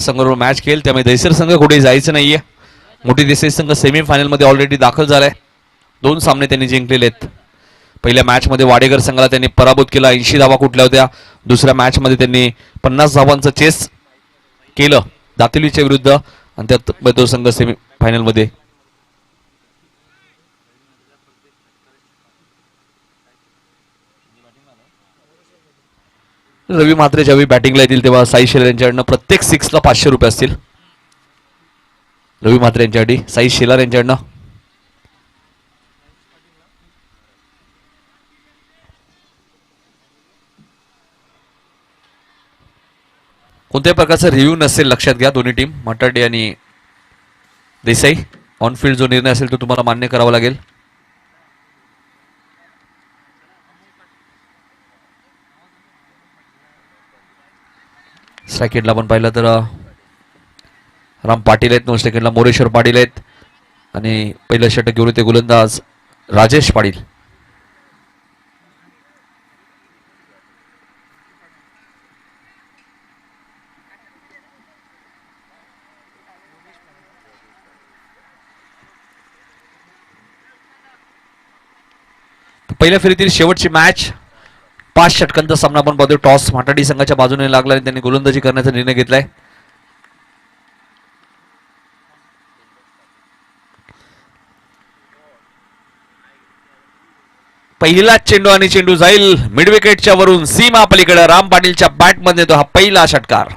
संघाबरोबर match खेळेल, त्यामुळे दहिसर संघ कुठे जायचं नाहीये. मोठी देसाई संघ सेमीफायनल मध्ये ऑलरेडी दाखल झालाय. 2 सामने त्यांनी जिंकलेले आहेत. पहिल्या मॅच मध्ये वाडेकर संघाला त्यांनी पराभूत केला, 80 धावा कुठल्या होत्या. दुसऱ्या मॅच मध्ये त्यांनी 50 धावांचं चेस केलं दातिलीच्या विरुद्ध, आणि त्यात तो संघ सेमीफायनल मध्ये. रवी म्हात्रे ज्यावेळी बॅटिंगला येतील तेव्हा साई शेलार यांच्याकडनं प्रत्येक 6ला 500 रुपये असतील. रवी म्हात्रे यांच्यासाठी साई शेलार यांच्याकडनं. कोणत्याही प्रकारचा रिव्ह्यू नसेल लक्षात घ्या. दोन्ही टीम माटाडे आणि देसाई ऑनफिल्ड जो निर्णय असेल तो तुम्हाला मान्य करावा लागेल. सेकंडला आपण पाहिलं तर राम पाटील आहेत, 9 सेकंडला मोरेश्वर पाटील आहेत, आणि पहिलं षटक घेऊन ते गोलंदाज राजेश पाटील. पहिल्या फेरीतील शेवटची मॅच 5 षटकांचा सामना आपण पाहतोय. टॉस माटाडी संघाच्या बाजूने लागला आणि त्यांनी गोलंदाजी करण्याचा निर्णय घेतलाय. पहिला चेंडू आणि चेंडू जाईल मिड विकेटच्या वरून सीमा पलीकडे. राम पाटीलच्या बॅटमध्ये तो हा पहिला षटकार.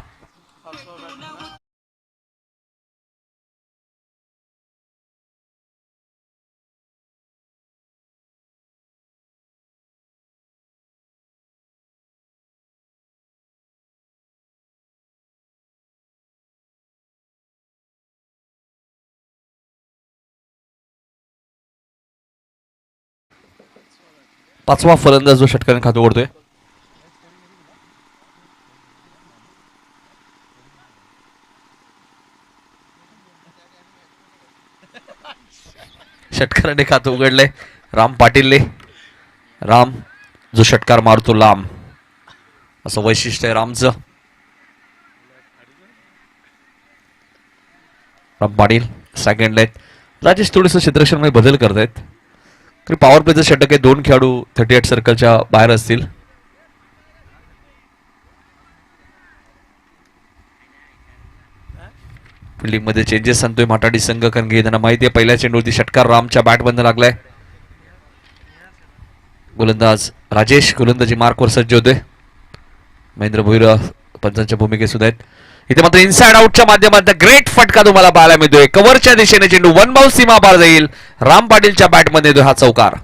पाचवा फलंदाज जो षटकाने खातो ओढतोय. षटकाराने खातं उघडलंय राम पाटीलने. राम जो षटकार मारतो लांब, असं वैशिष्ट्य आहे रामचं. राम पाटील सेकंडला आहेत. राजेश थोडंसं क्षेत्ररक्षणामध्ये बदल करतायत. पॉवर प्लेचं षटक आहे. 2 खेळाडू 38 सर्कलच्या बाहेर असतील. फिल्डिंग मध्ये चेंजेस आणतोय माटाडी संघ, कारण की त्यांना माहिती आहे पहिल्या चेंडूवरती षटकार रामच्या बॅटमध्ये लागलाय. गोलंदाज राजेश गोलंदाजी मार्कवर सज्ज होतोय. महेंद्र भोईर पंचांच्या भूमिकेत सुद्धा आहेत. इथे मात्र इनसाइड आउटच्या माध्यमातून ग्रेट फटका तुम्हाला पाहायला मिळतोय. कव्हरच्या दिशेने चेंडू 1 बाउंस सीमा पार जाईल. राम पाटीलच्या बॅटमध्ये येतोय हा चौकार.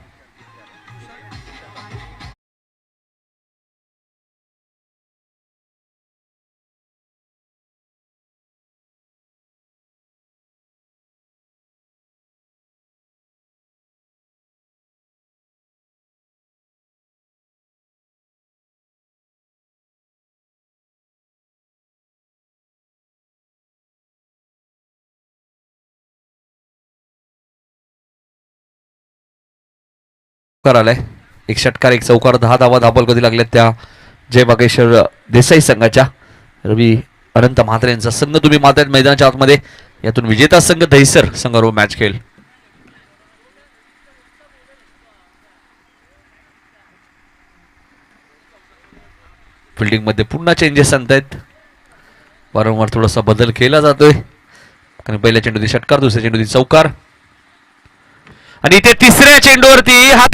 आलाय. एक षटकार एक चौकार, 10 धावा धाबल कधी लागल्यात त्या जय बागेश्वर देसाई संघाच्या. रवी अनंत म्हात्रे यांचा संघ तुम्ही मात्र मैदानाच्या आतमध्ये. यातून विजेता संघ दहिसर संघाबरोबर मॅच खेळ. फिल्डिंग मध्ये पुन्हा चेंजेस आणतायत. वारंवार थोडासा बदल केला जातोय, कारण पहिल्या चेंडूची षटकार, दुसऱ्या चेंडूची चौकार, आणि इथे तिसऱ्या चेंडूवरती हा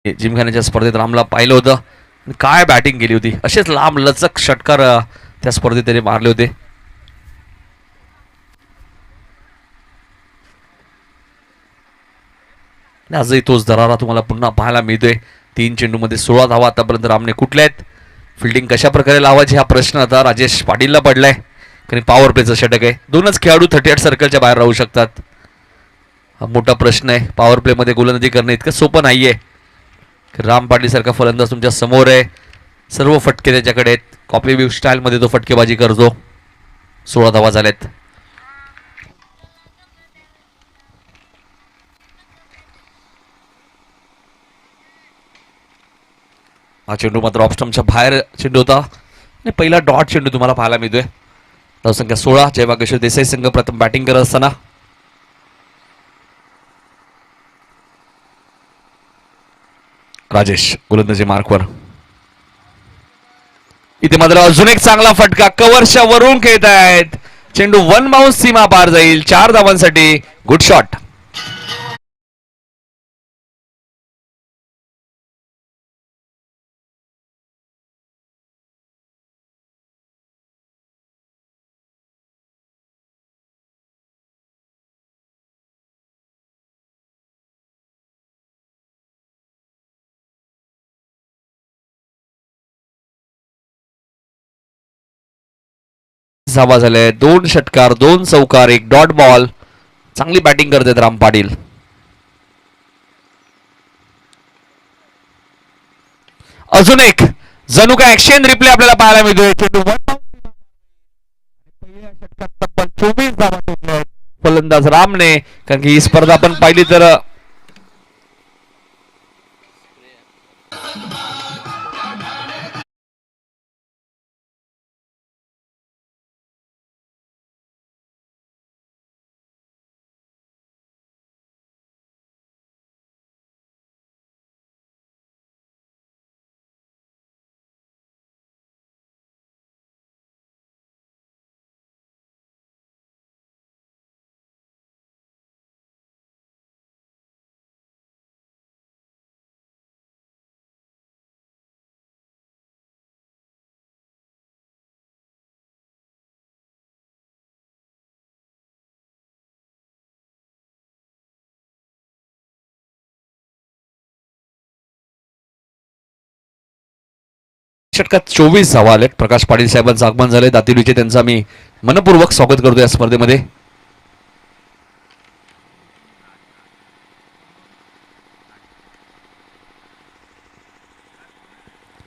जिमखान्याच्या स्पर्धेत रामला पाहिलं होतं. काय बॅटिंग केली होती. असेच लांब लचक षटकार त्या स्पर्धेत त्याने मारले होते. आजही तोच दरारा तुम्हाला पुन्हा पाहायला मिळतोय. 3 चेंडूमध्ये 16 धावा आतापर्यंत रामने कुठल्या आहेत. फिल्डिंग कशा प्रकारे लावायची हा प्रश्न आता राजेश पाटीलला पडलाय. कारण पॉवर प्लेचं षटक आहे. 2च खेळाडू 38 सर्कलच्या बाहेर राहू शकतात. हा मोठा प्रश्न आहे. पॉवर प्लेमध्ये गोलंदाजी करणं इतकं सोपं नाहीये. राम पाटील सारखा फलंदाज तुमच्या समोर आहे. सर्व फटके त्याच्याकडे आहेत. कॉपी व्यू स्टाईलमध्ये तो फटकेबाजी करतो. 16 धावा झाल्यात. हा चेंडू मात्र ऑफस्टम्पच्या बाहेर चेंडू होता आणि पहिला डॉट चेंडू तुम्हाला पाहायला मिळतोय. धावसंख्या 16. जयभाग्येश्वर देसाई संघ प्रथम बॅटिंग करत असताना राजेश गोलंदाजी मार्कवर. इथे मात्र अजून एक चांगला फटका कव्हरच्या वरून खेळत आहेत. चेंडू 1 बाउन्स सीमा पार जाईल. 4 धावांसाठी गुड शॉट. धावा झाले. 2 षटकार 2 चौकार 1 डॉट बॉल. चांगली बॅटिंग करतात राम पाटील. अजून एक जणू काय ऍक्शन रिप्ले आपल्याला पाहायला मिळतोय. चेंडू पहिल्या षटकात तब्बल 24 धावा ठोकल्या फलंदाज रामने. कारण की ही स्पर्धा आपण पाहिली तर षटकात 24 धावा आलेत. प्रकाश पाटील साहेबांचं आगमन झालंय. दातिडूचे त्यांचं आम्ही मनपूर्वक स्वागत करतो या स्पर्धेमध्ये.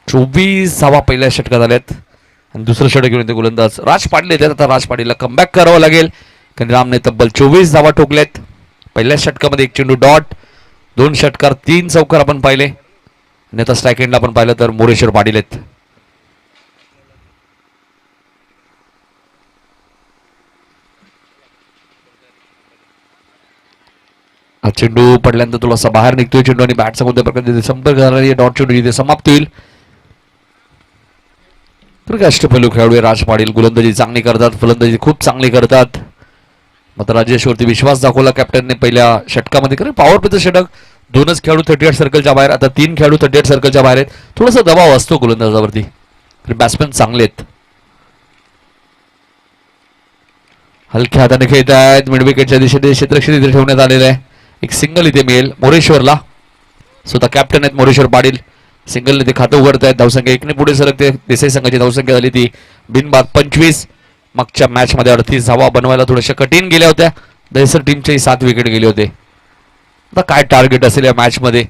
24 धावा पहिल्या षटकात आल्यात आणि दुसरं षटक घेऊन येते गोलंदाज राज पाटील येतात. आता राज पाटीलला कमबॅक करावं लागेल कारण रामने तब्बल 24 धावा ठोकल्यात. पहिल्या षटकामध्ये 1 चेंडू डॉट 2 षटकार 3 चौकार आपण पाहिले आणि आता स्ट्राईक एंडला आपण पाहिलं तर मोरेश्वर पाटील आहेत. हा चेंडू पडल्यानंतर थोडासा बाहेर निघतोय चेंडू आणि बॅटचा कोणत्या प्रकारे संपर्क झाला. डॉट चेंडू इथे समाप्त होईल. तर अष्टपैलू खेळाडू राज पाटील गोलंदाजी चांगली करतात. फलंदाजी खूप चांगली करतात. मात्र राजेशवरती विश्वास दाखवला कॅप्टनने पहिल्या षटकामध्ये. कारण पॉवर प्लेचं षटक 2च खेळाडू 38 सर्कलच्या बाहेर. आता 3 खेळाडू 38 सर्कलच्या बाहेर आहेत. थोडासा दबाव असतो गोलंदाजावरती. बॅट्समॅन चांगले आहेत. हलक्या हाताने खेळत आहेत. मिड विकेटच्या दिशेने क्षेत्ररक्षण इथे ठेवण्यात आलेलं आहे. एक सिंगल इथे मिळेल मोरेश्वरला. स्वतः कॅप्टन आहेत मोरेश्वर पाटील. सिंगलने ते खातं उघडत आहेत. धावसंख्या 1ने पुढे सरकते. देसाई संघाची धावसंख्या झाली ती बिनबाद 25. मागच्या मॅच मध्ये 38 धावा बनवायला थोड्याशा कठीण गेल्या होत्या. दहिसर टीमच्याही 7 विकेट गेले होते. आता काय टार्गेट असेल या मॅच मध्ये.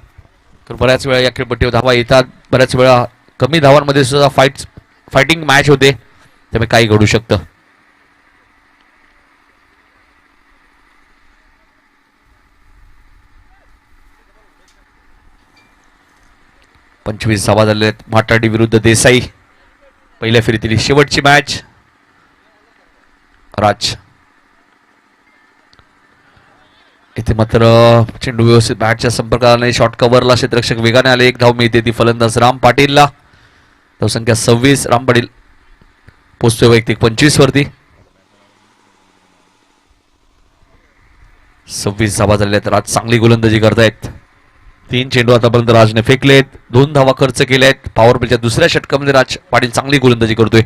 तर बऱ्याच वेळा या खेळपट्टीवर धावा येतात. बऱ्याच वेळा कमी धावांमध्ये सुद्धा फायटिंग मॅच होते. त्यामुळे काही घडू शकतं. 25 धावा झाले आहेत. माटाडी विरुद्ध देसाई पहिल्या फेरीतील शेवटची मॅच. राज इथे मात्र चेंडू व्यवस्थित बॅटच्या संपर्काला नाही. शॉर्ट कव्हरला क्षेत्ररक्षक वेगाने आले. 1 धाव मिळते ती फलंदाज राम पाटीलला. धावसंख्या 26. राम पाटील पोहोचतोय वैयक्तिक 25 वरती. 26 धावा झाल्या आहेत. राज चांगली गोलंदाजी करतायत. 3 चेंडू आतापर्यंत राजने फेकलेत, 2 धावा खर्च केल्यात. पॉवर प्लेच्या दुसऱ्या षटकामध्ये राज पाटील चांगली गोलंदाजी करतोय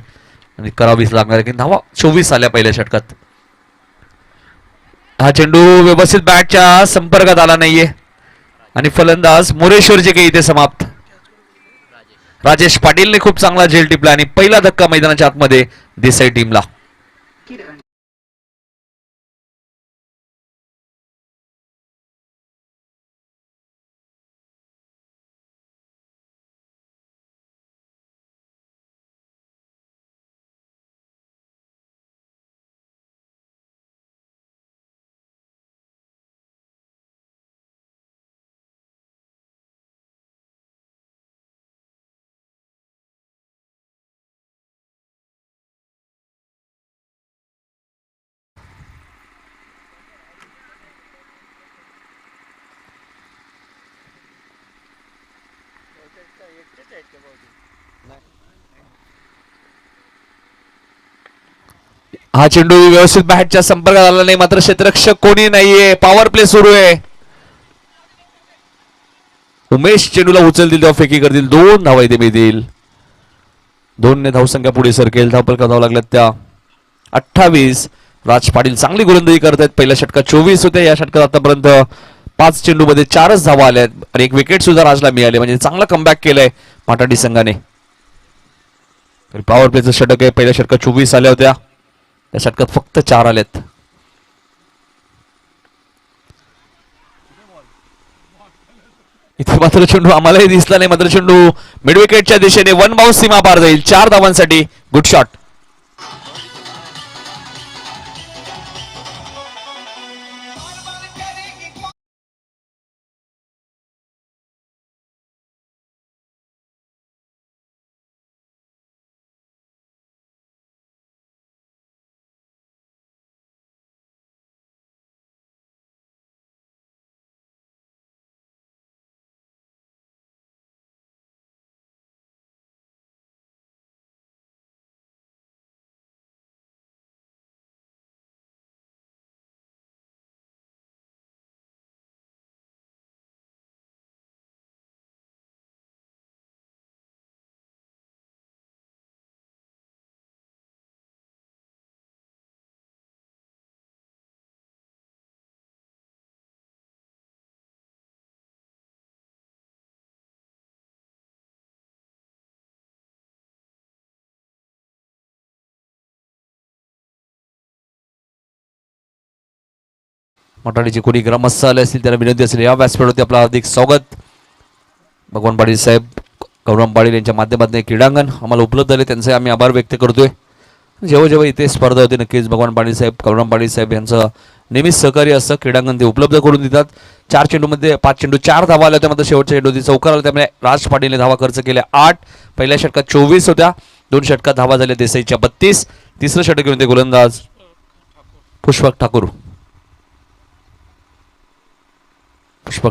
आणि करावीच लागणार आहे की धावा 24 आल्या पहिल्या षटकात. हा चेंडू व्यवस्थित बॅटच्या संपर्कात आला नाहीये आणि फलंदाज मोरेश्वरचे काही इथे समाप्त. राजेश पाटीलने खूप चांगला झेल टिपला आणि पहिला धक्का मैदानाच्या आतमध्ये देसाई टीमला. हा चेंडू व्यवस्थित बॅटच्या संपर्कात आला नाही, मात्र क्षेत्ररक्षक कोणी नाहीये. पॉवर प्ले सुरू आहे. उमेश चेंडूला उचलतील तेव्हा फेकी करतील. 2 धावा इथे मिळतील. 2 ने धावसंख्या पुढे सरकेल. धावपल धावा लागल्यात त्या 28. राज पाटील चांगली गोलंदाजी करत आहेत. पहिल्या षटकात 24 होते. या षटकात आतापर्यंत 5 चेंडू मध्ये 4च धावा आल्या आणि एक विकेट सुद्धा राजला मिळाले. म्हणजे चांगला कमबॅक केलाय माटाडी संघाने. पॉवर प्लेचं षटक आहे. पहिल्या षटकात 24 आल्या होत्या, त्या षटकात फक्त 4 आल्यात. इथे मात्र चेंडू आम्हालाही दिसला नाही, मात्र चेंडू मिड विकेटच्या दिशेने 1 बाउन्स सीमा पार जाईल. 4 धावांसाठी गुड शॉट. मोठाडीचे कोणी ग्रामस्थ आले असतील त्यांना विनंती असेल या व्यासपीठावरती आपलं हार्दिक स्वागत. भगवान पाटील साहेब, गौरव पाटील यांच्या माध्यमातून क्रीडांगण आम्हाला उपलब्ध झाले, त्यांचे आम्ही आभार व्यक्त करतोय. जेव्हा जेव्हा इथे स्पर्धा होते नक्कीच भगवान पाटील साहेब, गौरव पाटील साहेब यांचं नेहमीच सहकार्य असतं. क्रीडांगण ते उपलब्ध करून देतात. 4 चेंडूमध्ये 5 चेंडू 4 धावा आल्या होत्या, मात्र शेवटच्या चेंडू चौकार आला, त्यामुळे राज पाटीलने धावा खर्च केल्या 8. पहिल्या षटकात 24 होत्या, 2 षटकात धावा झाल्या देसाईच्या 32. तिसरं षटक घेऊन ते गोलंदाज पुष्पक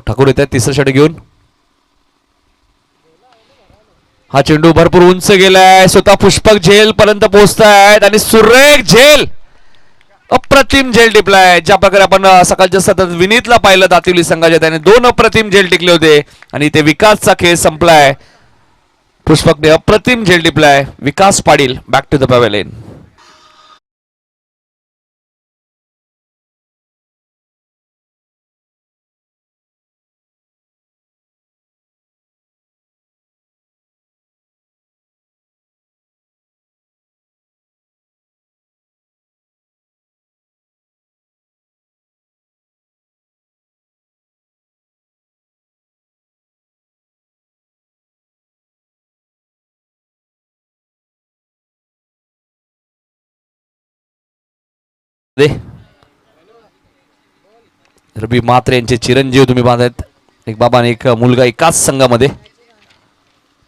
ठाकूर येतात तिसरं षटक घेऊन. हा चेंडू भरपूर उंच गेलाय, स्वतः पुष्पक झेल पर्यंत पोहोचतायत आणि सुरेख झेल, अप्रतिम झेल टिपलाय. ज्या प्रकारे आपण सकाळच्या सतत विनीतला पाहिलं दातिवली संघाच्या, त्याने 2 अप्रतिम झेल टिकले होते आणि ते विकासचा खेळ संपलाय. पुष्पकने अप्रतिम झेल टिपलाय. Vikas Patil back to the pavilion. Ravi Mhatre यांचे चिरंजीव तुम्ही पाहतायत. एक बाबा आणि एक मुलगा एकाच संघामध्ये,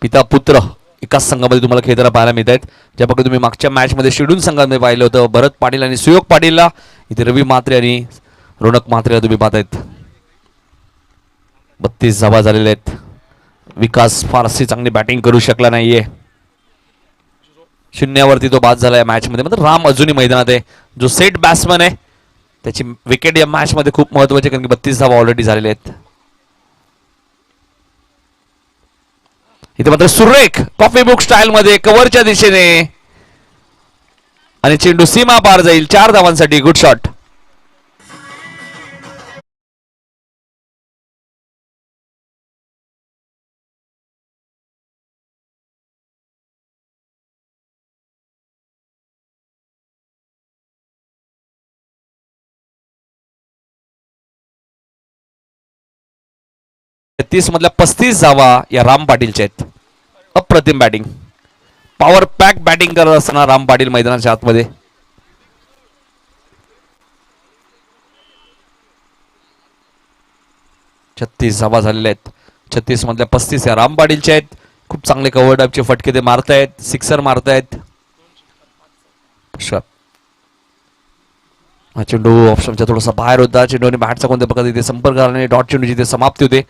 पिता पुत्र एकाच संघामध्ये तुम्हाला खेळताना पाहायला मिळत आहेत. ज्या प्रकारे तुम्ही मागच्या मॅच मध्ये शिडून संघामध्ये पाहिलं होतं भरत पाटील आणि सुयोग पाटीलला, इथे रवी मात्रे आणि रोनक मात्रेला तुम्ही पाहतायत. 32 धावा झालेल्या आहेत. विकास फारशी चांगली बॅटिंग करू शकला नाहीये, शून्यावरती तो बाद झाला या मॅच मध्ये. मात्र राम अजूनही मैदानात आहे, जो सेट बॅट्समन आहे. त्याची विकेट या मॅच मध्ये खूप महत्वाची, कारण की 32 धावा ऑलरेडी झालेल्या आहेत. इथे मात्र सुरेख कॉफी बुक स्टाईल मध्ये कव्हरच्या दिशेने आणि चेंडू सीमा पार जाईल. 4 धावांसाठी गुड शॉट. तीस मधल्या 35 धावा या राम पाटीलच्या आहेत. अप्रतिम बॅटिंग, पॉवर पॅक बॅटिंग करत असताना राम पाटील मैदानाच्या आतमध्ये. छत्तीस धावा झालेल्या आहेत. 36 मधल्या 35 या राम पाटीलच्या आहेत. खूप चांगले कव्हर टाईपचे फटके ते मारतायत, सिक्सर मारतायत. हा चेंडू ऑप्शनच्या थोडासा बाहेर होता. चेंडूने बॅटचा कोणत्या प्रकारे तिथे संपर्क झाला आणि डॉट चेंडूची ते समाप्ती होते.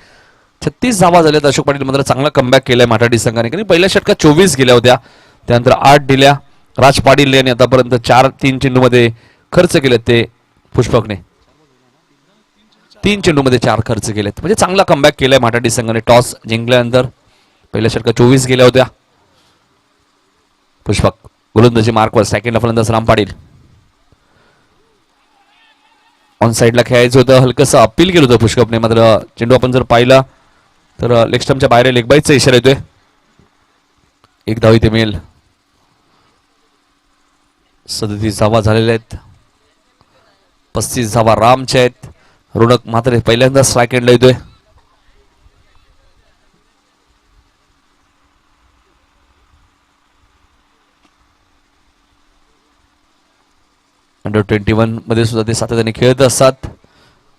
36 धावा झाल्यात. अशोक पाटील मात्र चांगला कमबॅक केलाय माठाडी संघाने, कारण पहिल्या षटकात 24 गेल्या होत्या, त्यानंतर 8 दिल्या राज पाटील यांनी आतापर्यंत 4-3 चेंडूमध्ये खर्च केलेत ते पुष्पकने. 3 चेंडूमध्ये 4 खर्च केलेत, म्हणजे चांगला कमबॅक केलाय माठाडी संघाने टॉस जिंकल्यानंतर. पहिल्या षटकात 24 गेल्या होत्या. पुष्पक गोलंदाजी मार्कवर, सेकंडला फलंदाज राम पाटील. ऑन साईडला खेळायचं होतं, हलकंसं अपील केलं होतं पुष्पकने, मात्र चेंडू आपण जर पाहिला तर लेग स्टंपच्या बाहेर लेग बाईटचा इशारा येतोय. 1 धाव इथे मिळेल. 37 धावा झालेल्या आहेत. 35 धावा रामच्या आहेत. रोनक मात्र पहिल्यांदा स्ट्राईक एंडला येतोय. अंडर-21 मध्ये सुद्धा ते सातत्याने खेळत असतात.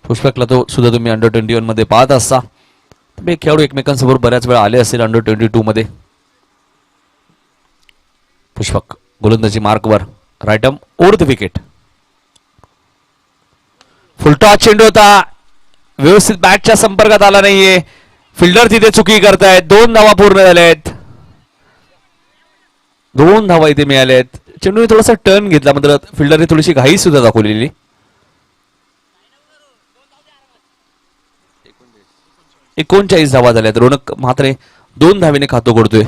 पुष्पकला तो सुद्धा तुम्ही अंडर-21 मध्ये पाहत असता. खेळाडू एकमेकांसमोर बऱ्याच वेळा आले असतील अंडर-22 मध्ये. पुष्पक गोलंदाजी मार्कवर, right arm over the wicket. Full toss चेंडू होता, व्यवस्थित बॅटच्या संपर्कात आला नाहीये. फिल्डर तिथे चुकी करतायत. 2 धावा पूर्ण झाल्या आहेत. 2 धावा इथे मिळाल्या आहेत. चेंडूने थोडासा टर्न घेतला, मात्र फिल्डरने थोडीशी घाई सुद्धा दाखवलेली. 39 धावा झाल्यात. रोनक मात्र 2 धावेने खातो कोडतोय.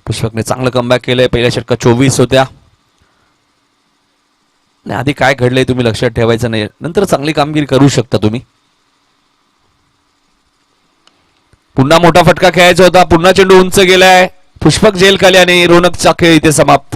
पुष्पकने चांगलं कमबॅक केलंय. पहिल्या षटकात 24 होत्या. नाही, आधी काय घडलंय तुम्ही लक्षात ठेवायचं नाही, नंतर चांगली कामगिरी करू शकता तुम्ही. पुन्हा मोठा फटका खेळायचा होता. पुन्हा चेंडू उंच गेलाय. पुष्पक जेल खाली आणि रोनकचा खेळ इथे समाप्त.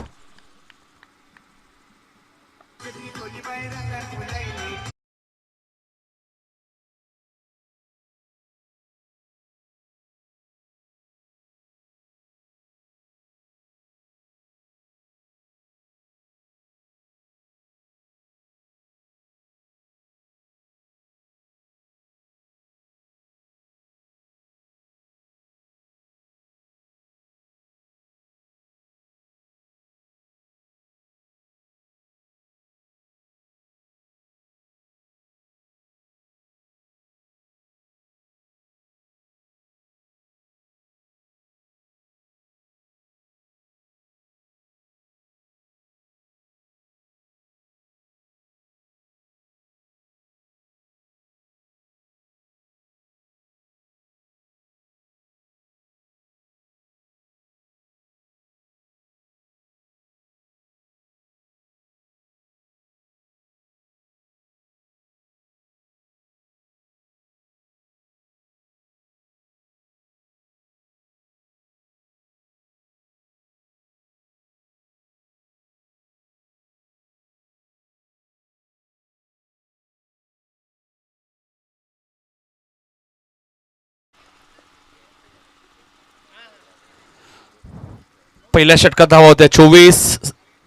पहिल्या षटकात धावा होत्या 24.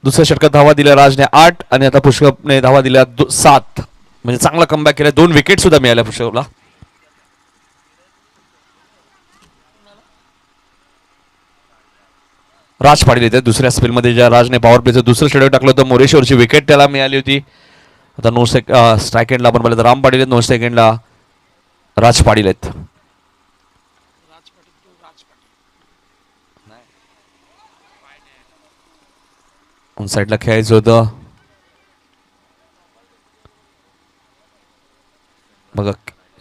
दुसऱ्या षटकात धावा दिल्या राजने 8 आणि आता पुष्पकने धावा दिल्या 7. म्हणजे चांगला कमबॅक केला. 2 विकेट सुद्धा मिळाल्या पुष्पकला. राज पाटील येते दुसऱ्या स्पेलमध्ये. ज्या राजने पॉवर प्लेचं दुसरं षटक टाकलं होतं, मोरेश्वरची विकेट त्याला मिळाली होती. आता 9 स्ट्राईक एंडला आपण पाहिलं तर राम पाटील आहेत, 9 सेकंडला राज पाटील आहेत. ऑन साईडला खेळायचं होतं. बघा,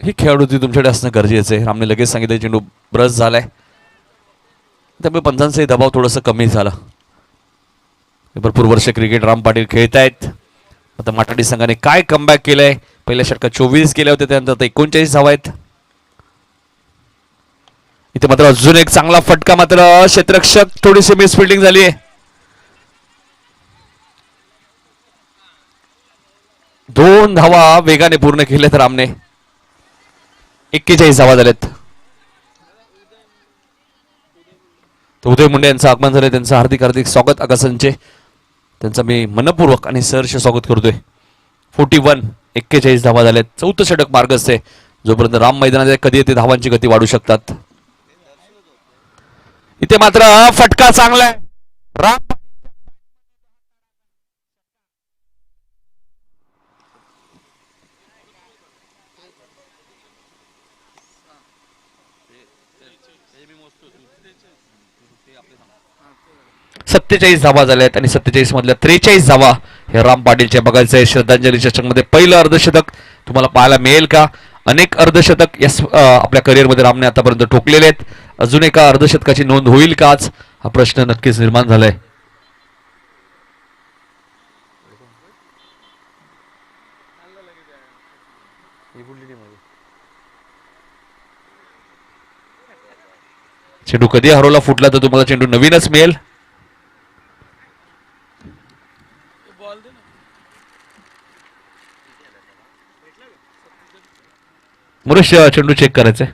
ही खेळाडू ती तुमच्याकडे असणं गरजेचं आहे. रामने लगेच सांगितलं चेंडू ब्रश झालाय. त्यामुळे पंचांचाही दबाव थोडंसं कमी झाला. भरपूर वर्ष क्रिकेट राम पाटील खेळतायत. आता माटाडी संघाने काय कमबॅक केलंय. पहिल्या षटकात 24 केले होते, त्यानंतर आता 39 धावा आहेत. इथे मात्र अजून एक चांगला फटका, मात्र क्षेत्ररक्षक थोडीशी मिसफिल्डिंग झाली आहे. 2 धावा वेगाने पूर्ण केलेत रामने. 41 धावा झालेत. उदय मुंडे यांचं आगमन झालं. त्यांचं हार्दिक हार्दिक स्वागत आकाशनचे. त्यांचं मी मनपूर्वक आणि सहर्ष स्वागत करतोय. 41 धावा झाल्यात. 4थं षटक मार्गस्थ आहे. जोपर्यंत राम मैदानात कधी येते धावांची गती वाढू शकतात. इथे मात्र फटका चांगला आहे. राम 47 धावा झाल्यात आणि 47 मधल्या 43 धावा हे राम पाटीलच्या बघायचं आहे. श्रद्धांजली चषकमध्ये पहिलं अर्धशतक तुम्हाला पाहायला मिळेल का? अनेक अर्धशतक या आपल्या करिअरमध्ये रामने आतापर्यंत ठोकलेले आहेत. अजून एका अर्धशतकाची नोंद होईल का आज, हा प्रश्न नक्कीच निर्माण झालाय. चेंडू कधी हरवला फुटला तर तुम्हाला चेंडू नवीनच मिळेल. मुरुष चेंडू चेक करायचंय.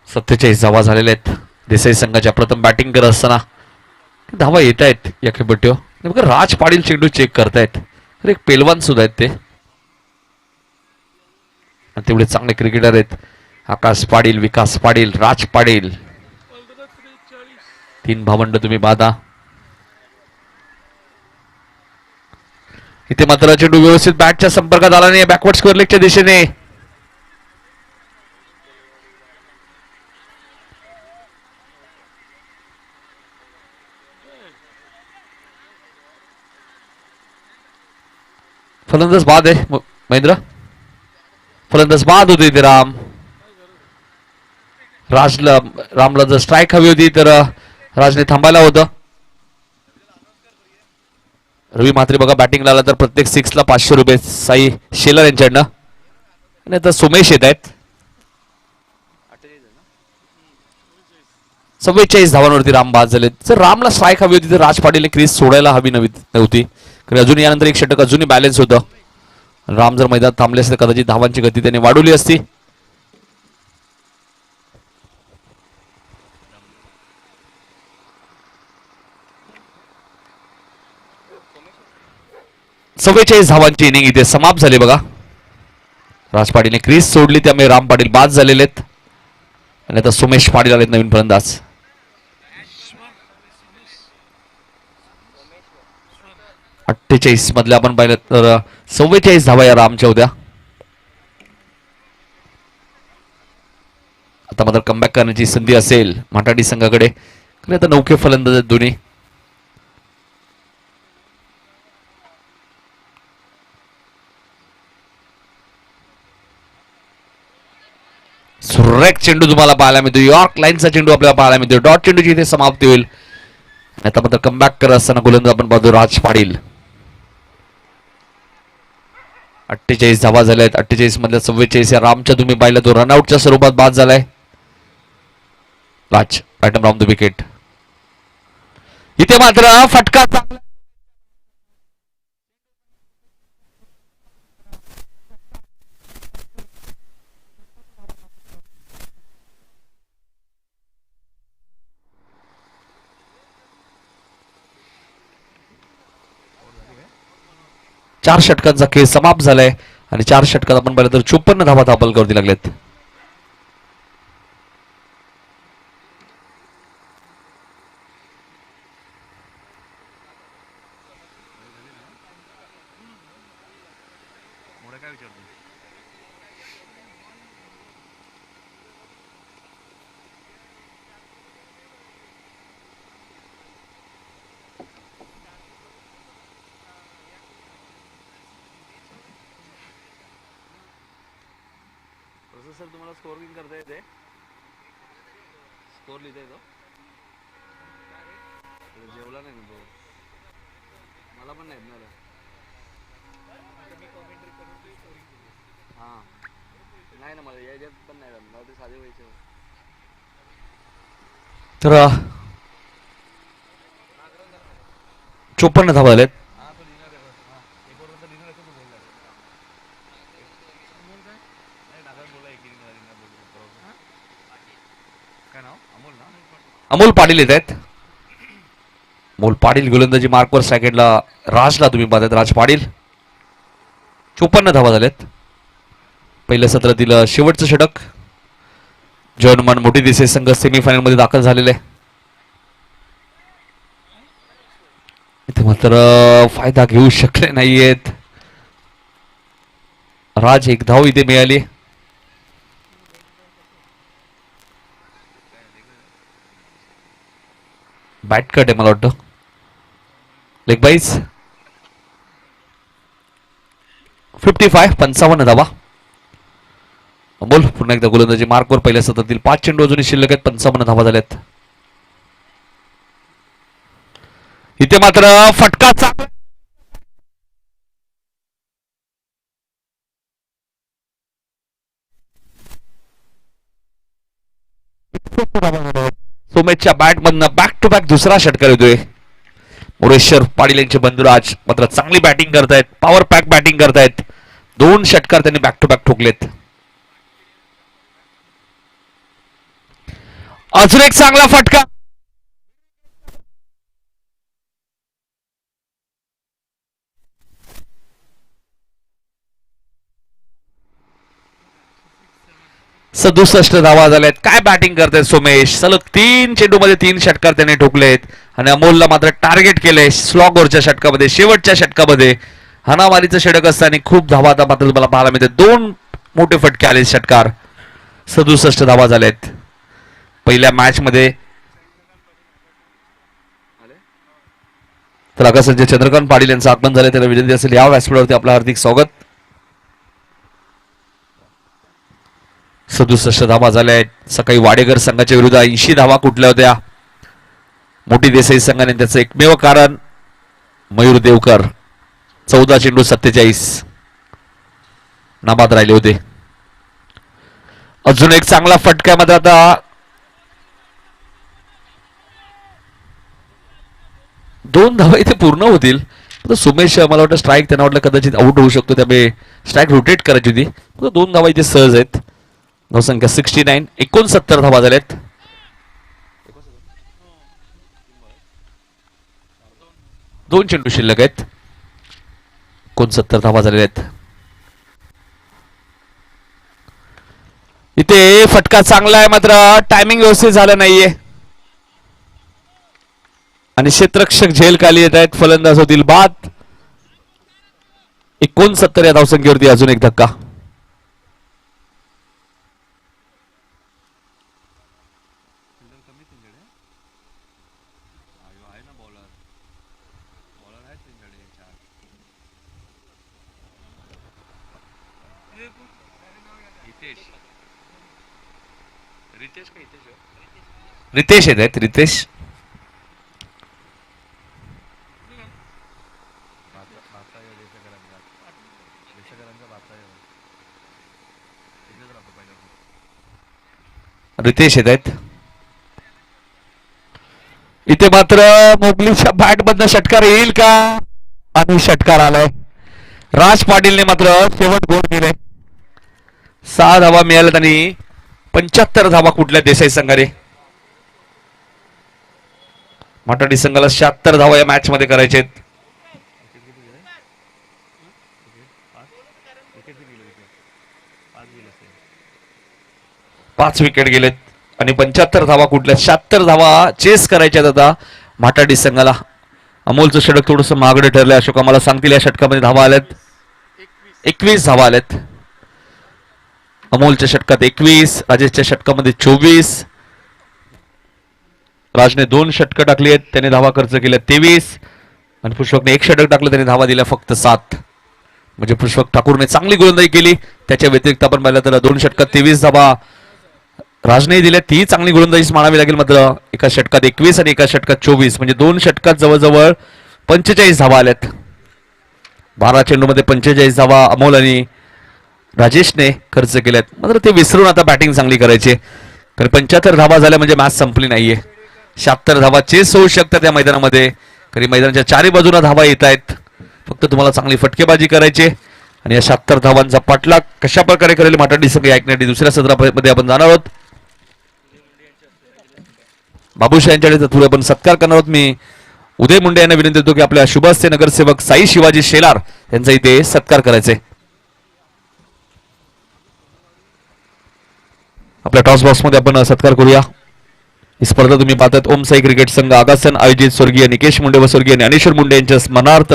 सत्तेचाळीस धावा झालेल्या आहेत. देसाई संघाच्या प्रथम बॅटिंग करत असताना धावा येत आहेत या खेळपट्टीवर. बघा राज पाटील चेंडू चेक करतायत. अरे एक पेलवान सुद्धा आहेत ते, तेवढे चांगले क्रिकेटर आहेत. आकाश पाटील, विकास पाटील, राज पाटील, 3 भावंड तुम्ही बाधा. इथे मात्र चेंडू व्यवस्थित बॅटच्या संपर्कात आला नाही. बॅकवर्ड स्क्वेअर लेगच्या दिशेने फलंदाज बाद आहे महेंद्र. फलंदाज बाद होते ते रामला जर स्ट्राईक हवी होती तर राजने थांबायला होतं. रवी म्हात्रे बघा बॅटिंगला आला तर प्रत्येक 6 ला 500 रुपये साई शेलर यांच्याकडनं. आणि आता सोमेश येत आहेत. 44 धावांवरती राम बाद झाले. जर रामला स्ट्राईक हवी होती तर राज पाटीलने क्रीज सोडायला हवी नव्हती. कारण अजून यानंतर एक षटक अजूनही बॅलन्स होतं. राम जर मैदानात थांबले असते कदाचित धावांची गती त्याने वाढवली असती. चव्वेचाळीस धावांची इनिंग इथे समाप्त झाली. बघा राज पाटीलने क्रीज सोडली, त्यामुळे राम पाटील बाद झालेले आहेत. आणि आता सोमेश पाटील आलेत नवीन फलंदाज. अठ्ठेचाळीस मधल्या आपण पाहिलं तर 44 धावा या रामच्या होत्या. आता मात्र कमबॅक करण्याची संधी असेल माटाडी संघाकडे. आता नौके फलंदाज आहेत दोन्ही. सुरेख चेंडू तुम्हाला पाहायला मिळतो. यॉर्क लाईनचा चेंडू आपल्याला पाहायला मिळतो. डॉट चेंडूची इथे समाप्ती होईल. आता मात्र कमबॅक करत असताना गोलंदाज आपण पाहतो राज पाटील. 48 धावा झाल्या आहेत. 48 मधल्या 44 या रामच्या तुम्ही पाहिलं तो रनआउटच्या स्वरूपात बाद झालाय. राज आयटम राऊंड द विकेट. इथे मात्र फटका चांगला. चार षटकांचा खेळ समाप्त झालाय आणि 4 षटकात आपण पाहिलं तर 54 धावा दाखल करावी लागलेत. सर तुम्हाला स्कोर किंग करता येते? स्कोर लिहिता येतो? जेवला नाही ना तो. मला पण नाही येत ना. हां नाही ना मला याच्यात पण नाही मला ते साधे व्हायचे. तर 54 धावा आलेत. अमोल पाटील येत आहेत. अमोल पाटील गोलंदाजी मार्कवर सेकंडला राजला तुम्ही पाहतात. राज पाटील 54 धावा झाल्यात. पहिल्या सत्रातील शेवटचं षटक. जर्मन मोठी देसाई संघ सेमीफायनल मध्ये दाखल झालेले आहे. इथे मात्र फायदा घेऊ शकले नाहीयेत. राज एक धाव इथे मिळाली. बॅट कट आहे मला वाटतं. लेग बाईज 55 धावा. अमोल पुन्हा एकदा गोलंदाजी मार्कवर पहिल्या सत्रातील 5 चेंडू अजूनही शिल्लक आहेत. 55 धावा झाल्यात. इथे मात्र फटका चांगला. सोमेशच्या बॅट मधनं बॅक टू बॅक दुसरा षटकार येतोय. मुरेश्वर पाटील यांचे बंधुराज मात्र चांगली बॅटिंग करतायत. पॉवर पॅक बॅटिंग करतायत. 2 षटकार त्यांनी बॅक टू बॅक ठोकलेत. अजून एक चांगला फटका. सदुसष्ट धावा झाल्यात. काय बॅटिंग करतायत सोमेश. सलग 3 चेंडू मध्ये 3 षटकार त्यांनी ठोकलेत आणि अमोलला मात्र टार्गेट केलंय स्लॉगरच्या षटकामध्ये. शेवटच्या षटकामध्ये हाणामारीचं षटक असताना खूप धावा आता मात्र तुम्हाला पाहायला मिळते. 2 मोठे फटके आले षटकार. 67 धावा झाल्यात पहिल्या मॅच मध्ये. तर आता संजय चंद्रकांत पाटील यांचं आगमन झाले. त्याला विनंती असेल या व्यासपीठावरती आपलं हार्दिक स्वागत. 67 धावा झाल्या आहेत. सकाळी वाडेकर संघाच्या विरुद्ध 80 धावा कुठल्या होत्या. मोठी देसाई संघाने त्याचं एकमेव कारण मयूर देवकर 14 चेंडू 47 नाबाद राहिले होते. अजून एक चांगला फटका मात्र आता 2 धावा इथे पूर्ण होतील. सुमेश मला वाटतं स्ट्राईक त्यांना वाटलं कदाचित आउट होऊ शकतो त्यामुळे स्ट्राईक रोटेट करायची होती. 2 धावा इथे सहज आहेत. धावसंख्या 69. 69 धावा झाल्यात. 2 चेंडू शिल्लक आहेत. 69 धावा झालेल्या आहेत. इथे फटका चांगला आहे मात्र टायमिंग व्यवस्थित झालं नाहीये आणि क्षेत्ररक्षक झेल खाली येत आहेत. फलंदाज होतील बाद. 69 या धावसंख्येवरती अजून एक धक्का. रितेश येत आहेत. रितेश रितेश येत आहेत. इथे मात्र मोगलीच्या बॅट मधनं षटकार येईल का आणि षटकार आलाय. राज पाटीलने मात्र शेवट गोल केले. 6 धावा मिळाल्यात आणि 75 धावा कुठल्या देसाई संघाने. माटाडी संघाला 76 धावा या मॅच मध्ये करायचे. 5 विकेट गेलेत आणि 75 धावा कुठल्या 76 धावा चेस करायच्यात आता माटाडी संघाला. अमोलचं षटक थोडस महागडे ठरलंय. अशोक आम्हाला सांगतील या षटकामध्ये धावा आल्यात. 21 धावा आल्यात. अमोलच्या षटकात 21. राजेशच्या षटकामध्ये 24. राजने 2 षटकं टाकली आहेत. त्याने धावा खर्च केल्या 23 आणि पुष्पकने 1 षटक टाकलं. त्याने धावा दिल्या फक्त 7. म्हणजे पुष्पक ठाकूरने चांगली गोलंदाजी केली. त्याच्या व्यतिरिक्त आपण पाहिलं तर 2 षटकात 23 धावा राजने दिल्या, ती चांगली गोलंदाजीच मानावी लागेल. मात्र एका षटकात 21 आणि एका षटकात 24 म्हणजे 2 षटकात जवळजवळ 45 धावा आल्यात. 12 चेंडूमध्ये 45 धावा अमोल आणि राजेशने खर्च केल्यात. मात्र ते विसरून आता बॅटिंग चांगली करायची, कारण 75 धावा झाल्या म्हणजे मॅच संपली नाहीये. 76 धावा चेस होऊ शकतात या मैदानामध्ये, कारण मैदानाच्या चारी बाजूला धावा येत आहेत. फक्त तुम्हाला चांगली फटकेबाजी करायची आणि या 76 धावांचा पाठलाग कशा प्रकारे करेल माटाडी संघ ऐकण्यासाठी दुसऱ्या सत्रामध्ये आपण जाणार आहोत. बाबूशाह यांच्याकडे थोडे आपण सत्कार करणार आहोत. मी उदय मुंडे यांना विनंती करतो की आपल्या शुभस्य नगरसेवक साई शिवाजी शेलार यांचा इथे सत्कार करायचे. आपल्या टॉस बॉक्स मध्ये आपण सत्कार करूया. ही स्पर्धा तुम्ही पाहतात ओम साई क्रिकेट संघ आगासन आयोजित स्वर्गीय निकेश मुंडे व स्वर्गीय ज्ञानेश्वर मुंडे यांच्या स्मरणार्थ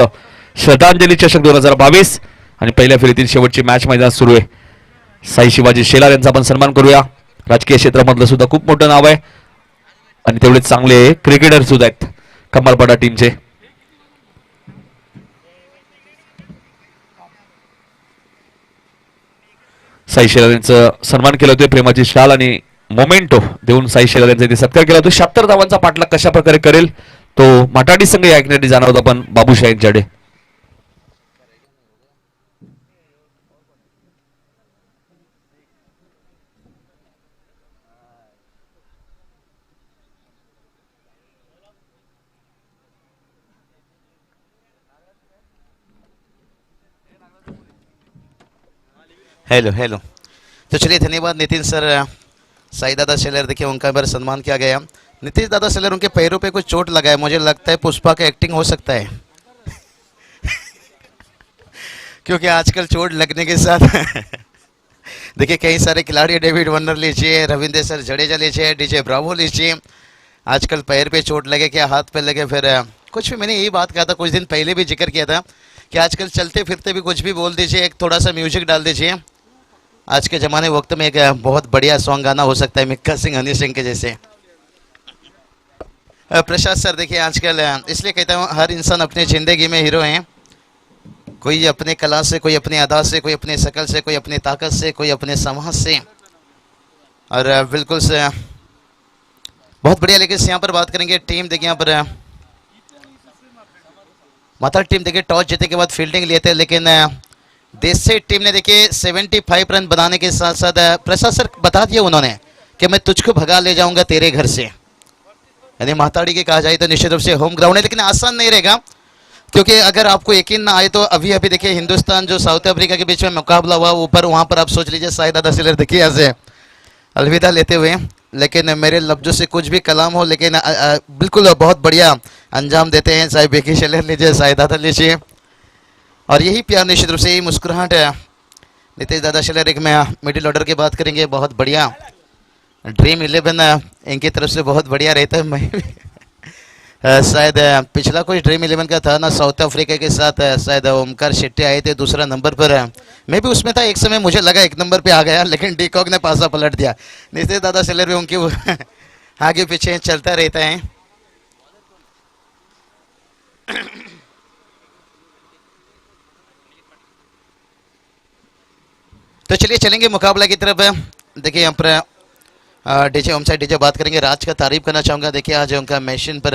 श्रद्धांजली चषक 2022 आणि पहिल्या फेरीतील शेवटची मॅच मैदान सुरू आहे. साई शिवाजी शेलार यांचा आपण सन्मान करूया. राजकीय क्षेत्रामधलं सुद्धा खूप मोठं नाव आहे आणि तेवढेच चांगले क्रिकेटर सुद्धा आहेत कमालपाडा टीमचे. साई शेलार यांचं सन्मान केलं होतं. प्रेमाची शाल आणि मोमेंटो देऊन साई शेलार यांचा इथे सत्कार केला होता. 76 धावांचा पाठलाग कशा प्रकारे करेल तो माटाडी संघ ऐकण्यासाठी जाणार होता आपण बाबूशाह यांच्याकडे. Hello hello. तो चलिए धन्यवाद नितिन सर। साई दादा शेलर देखिए उनका बार सम्मान किया गया। नीतीश दादा शेलर उनके पैरों पे कुछ चोट लगा है, मुझे लगता है पुष्पा का एक्टिंग हो सकता है क्योंकि आजकल चोट लगने के साथ देखिए कई सारे खिलाड़ी, डेविड वार्नर लीजिए, रविंद्र सर जडेजा लीजिए, डीजे ब्रावो लीजिए, आजकल पैर पे चोट लगे क्या हाथ पे लगे, फिर कुछ भी मैंने यही बात कहा था कुछ दिन पहले भी जिक्र किया था कि आजकल चलते फिरते भी कुछ भी बोल दीजिए, एक थोड़ा सा म्यूजिक डाल दीजिए। आज के ज़माने वक्त में एक बहुत बढ़िया सॉन्ग गाना हो सकता है मिक्का सिंह, हनी सिंह के जैसे। प्रसाद सर देखिए आजकल इसलिए कहता हूँ हर इंसान अपनी ज़िंदगी में हीरो हैं। कोई अपने कला से, कोई अपनी अदा से, कोई अपने शकल से, कोई अपनी ताकत से, कोई अपने समाज से, और बिल्कुल से बहुत बढ़िया। लेकिन यहाँ पर बात करेंगे टीम देखिए यहाँ पर माता टीम देखिए टॉस जीतने के बाद फील्डिंग लिए थे, लेकिन देश से टीम ने देखिए 75 रन बनाने के साथ साथ प्रसाद सर बता दिया उन्होंने कि मैं तुझको भगा ले जाऊंगा तेरे घर से, यानी माताड़ी के कहा जाए तो निश्चित रूप से होम ग्राउंड है, लेकिन आसान नहीं रहेगा। क्योंकि अगर आपको यकीन ना आए तो अभी अभी देखिए हिंदुस्तान जो साउथ अफ्रीका के बीच में मुकाबला हुआ ऊपर, वहाँ पर आप सोच लीजिए साई दादा शेलर देखिए ऐसे अलविदा लेते हुए, लेकिन मेरे लफ्जों से कुछ भी कलाम हो, लेकिन बिल्कुल बहुत बढ़िया अंजाम देते हैं। चाहे बेकी शेलर लीजिए, साई दादा लीजिए, और यही प्यार निश्चित रूप से यही मुस्कुराहट है। नितेश दादा शेलर एक में मिडिल ऑर्डर की बात करेंगे, बहुत बढ़िया ड्रीम 11 इनकी तरफ से बहुत बढ़िया रहता है। मैं शायद पिछला कोई ड्रीम 11 का था ना साउथ अफ्रीका के साथ, शायद ओमकार शेट्टी आए थे दूसरा नंबर पर, मैं भी उसमें था एक समय, मुझे लगा एक नंबर पे आ गया, लेकिन डीकॉक ने पासा पलट दिया। नितेश दादा शेलर भी उनकी आगे पीछे चलता रहता है। तो चलिए चलेंगे मुकाबला की तरफ। देखिए यहाँ पर डीजे ओम साइड डीजे बात करेंगे। राज का तारीफ करना चाहूँगा। देखिए आज उनका मशीन पर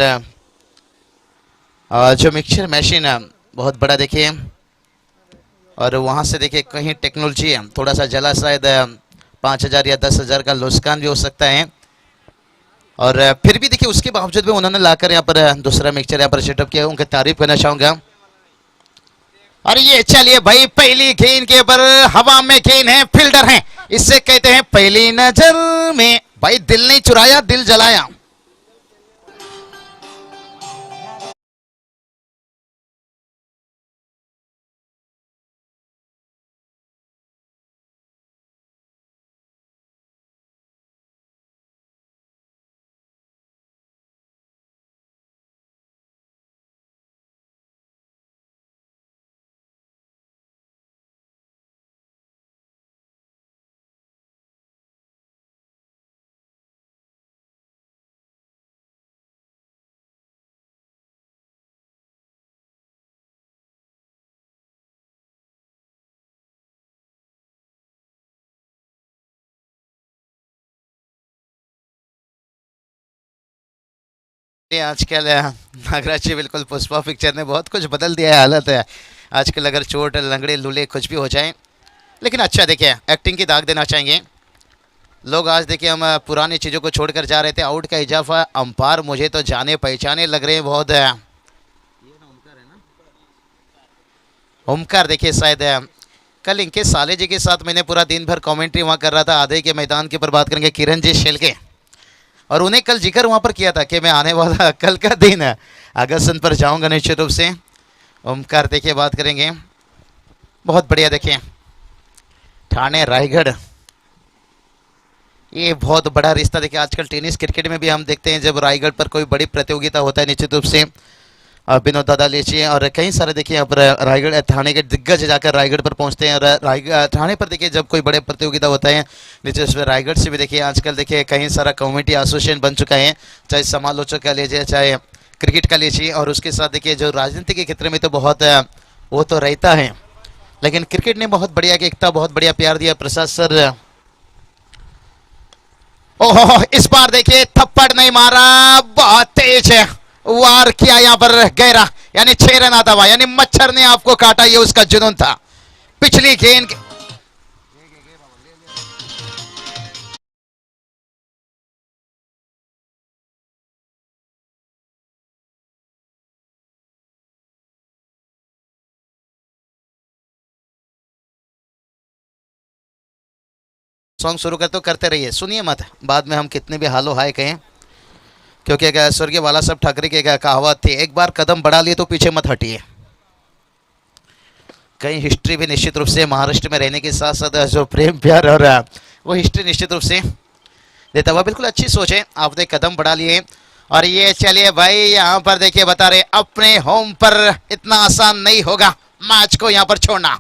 जो मिक्सचर मशीन है बहुत बड़ा देखिए, और वहाँ से देखिए कहीं टेक्नोलॉजी है थोड़ा सा जला, शायद 5,000 या 10,000 का नुकसान भी हो सकता है, और फिर भी देखिए उसके बावजूद भी उन्होंने लाकर यहाँ पर दूसरा मिक्सचर यहाँ पर सेटअप किया, उनकी तारीफ करना चाहूँगा। और ये चलिए भाई पहली गेंद के ऊपर हवा में गेंद है, फील्डर है, इससे कहते हैं पहली नजर में। भाई दिल नहीं चुराया, दिल जलाया। ये आजकल नागराज जी बिल्कुल पुष्पा पिक्चर ने बहुत कुछ बदल दिया है हालत है आजकल। अगर चोट लंगड़े लूले कुछ भी हो जाए, लेकिन अच्छा देखिए एक्टिंग की दाग देना चाहेंगे लोग। आज देखिए हम पुरानी चीज़ों को छोड़कर जा रहे थे। आउट का इजाफा अंपायर मुझे तो जाने पहचाने लग रहे हैं बहुत। ओमकार देखिए शायद कल इनके साले जी के साथ मैंने पूरा दिन भर कमेंट्री वहाँ कर रहा था। आधे के मैदान के ऊपर बात करेंगे किरण जी शेलके, और उन्हें कल जिक्र वहाँ पर किया था कि मैं आने वाला कल का दिन है अगस्त पर जाऊँगा निश्चित रूप से। ओमकार देखिए बात करेंगे, बहुत बढ़िया। देखिए ठाणे रायगढ़, ये बहुत बड़ा रिश्ता। देखिए आजकल टेनिस क्रिकेट में भी हम देखते हैं जब रायगढ़ पर कोई बड़ी प्रतियोगिता होता है निश्चित रूप से विनोद दादा लीजिए और कई सारे देखिए यहाँ पर रायगढ़ थाने के दिग्गज जाकर रायगढ़ पर पहुंचते हैं। और रायगढ़ थाने पर देखिए जब कोई बड़े प्रतियोगिता होता है निश्चित रूप से रायगढ़ से भी देखिए आजकल देखिए कई सारा कम्युनिटी एसोसिएशन बन चुका है, चाहे समालोचक का लीजिए चाहे क्रिकेट का लीजिए। और उसके साथ देखिए जो राजनीति के क्षेत्र में तो बहुत वो तो रहता है, लेकिन क्रिकेट ने बहुत बढ़िया एकता बहुत बढ़िया प्यार दिया। प्रसाद सर ओहो इस बार देखिए थप्पड़ नहीं मारा, बहुत तेज है वार किया यहाँ पर गहरा, यानी 6 रन आता हुआ, यानी मच्छर ने आपको काटा, ये उसका जुनून था। पिछली गेंद सॉन्ग शुरू कर तो करते रहिए, सुनिए मत बाद में हम कितने भी हालो हाय कहें, क्योंकि स्वर्गीय बाला साहब ठाकरे की एक कहावत थी, एक बार कदम बढ़ा लिए तो पीछे मत हटिए। कई हिस्ट्री भी निश्चित रूप से महाराष्ट्र में रहने के साथ साथ जो प्रेम प्यार और वो हिस्ट्री निश्चित रूप से देता हुआ। बिल्कुल अच्छी सोच है, आपने कदम बढ़ा लिए। और ये चलिए भाई यहाँ पर देखिए बता रहे अपने होम पर इतना आसान नहीं होगा मैच को यहाँ पर छोड़ना।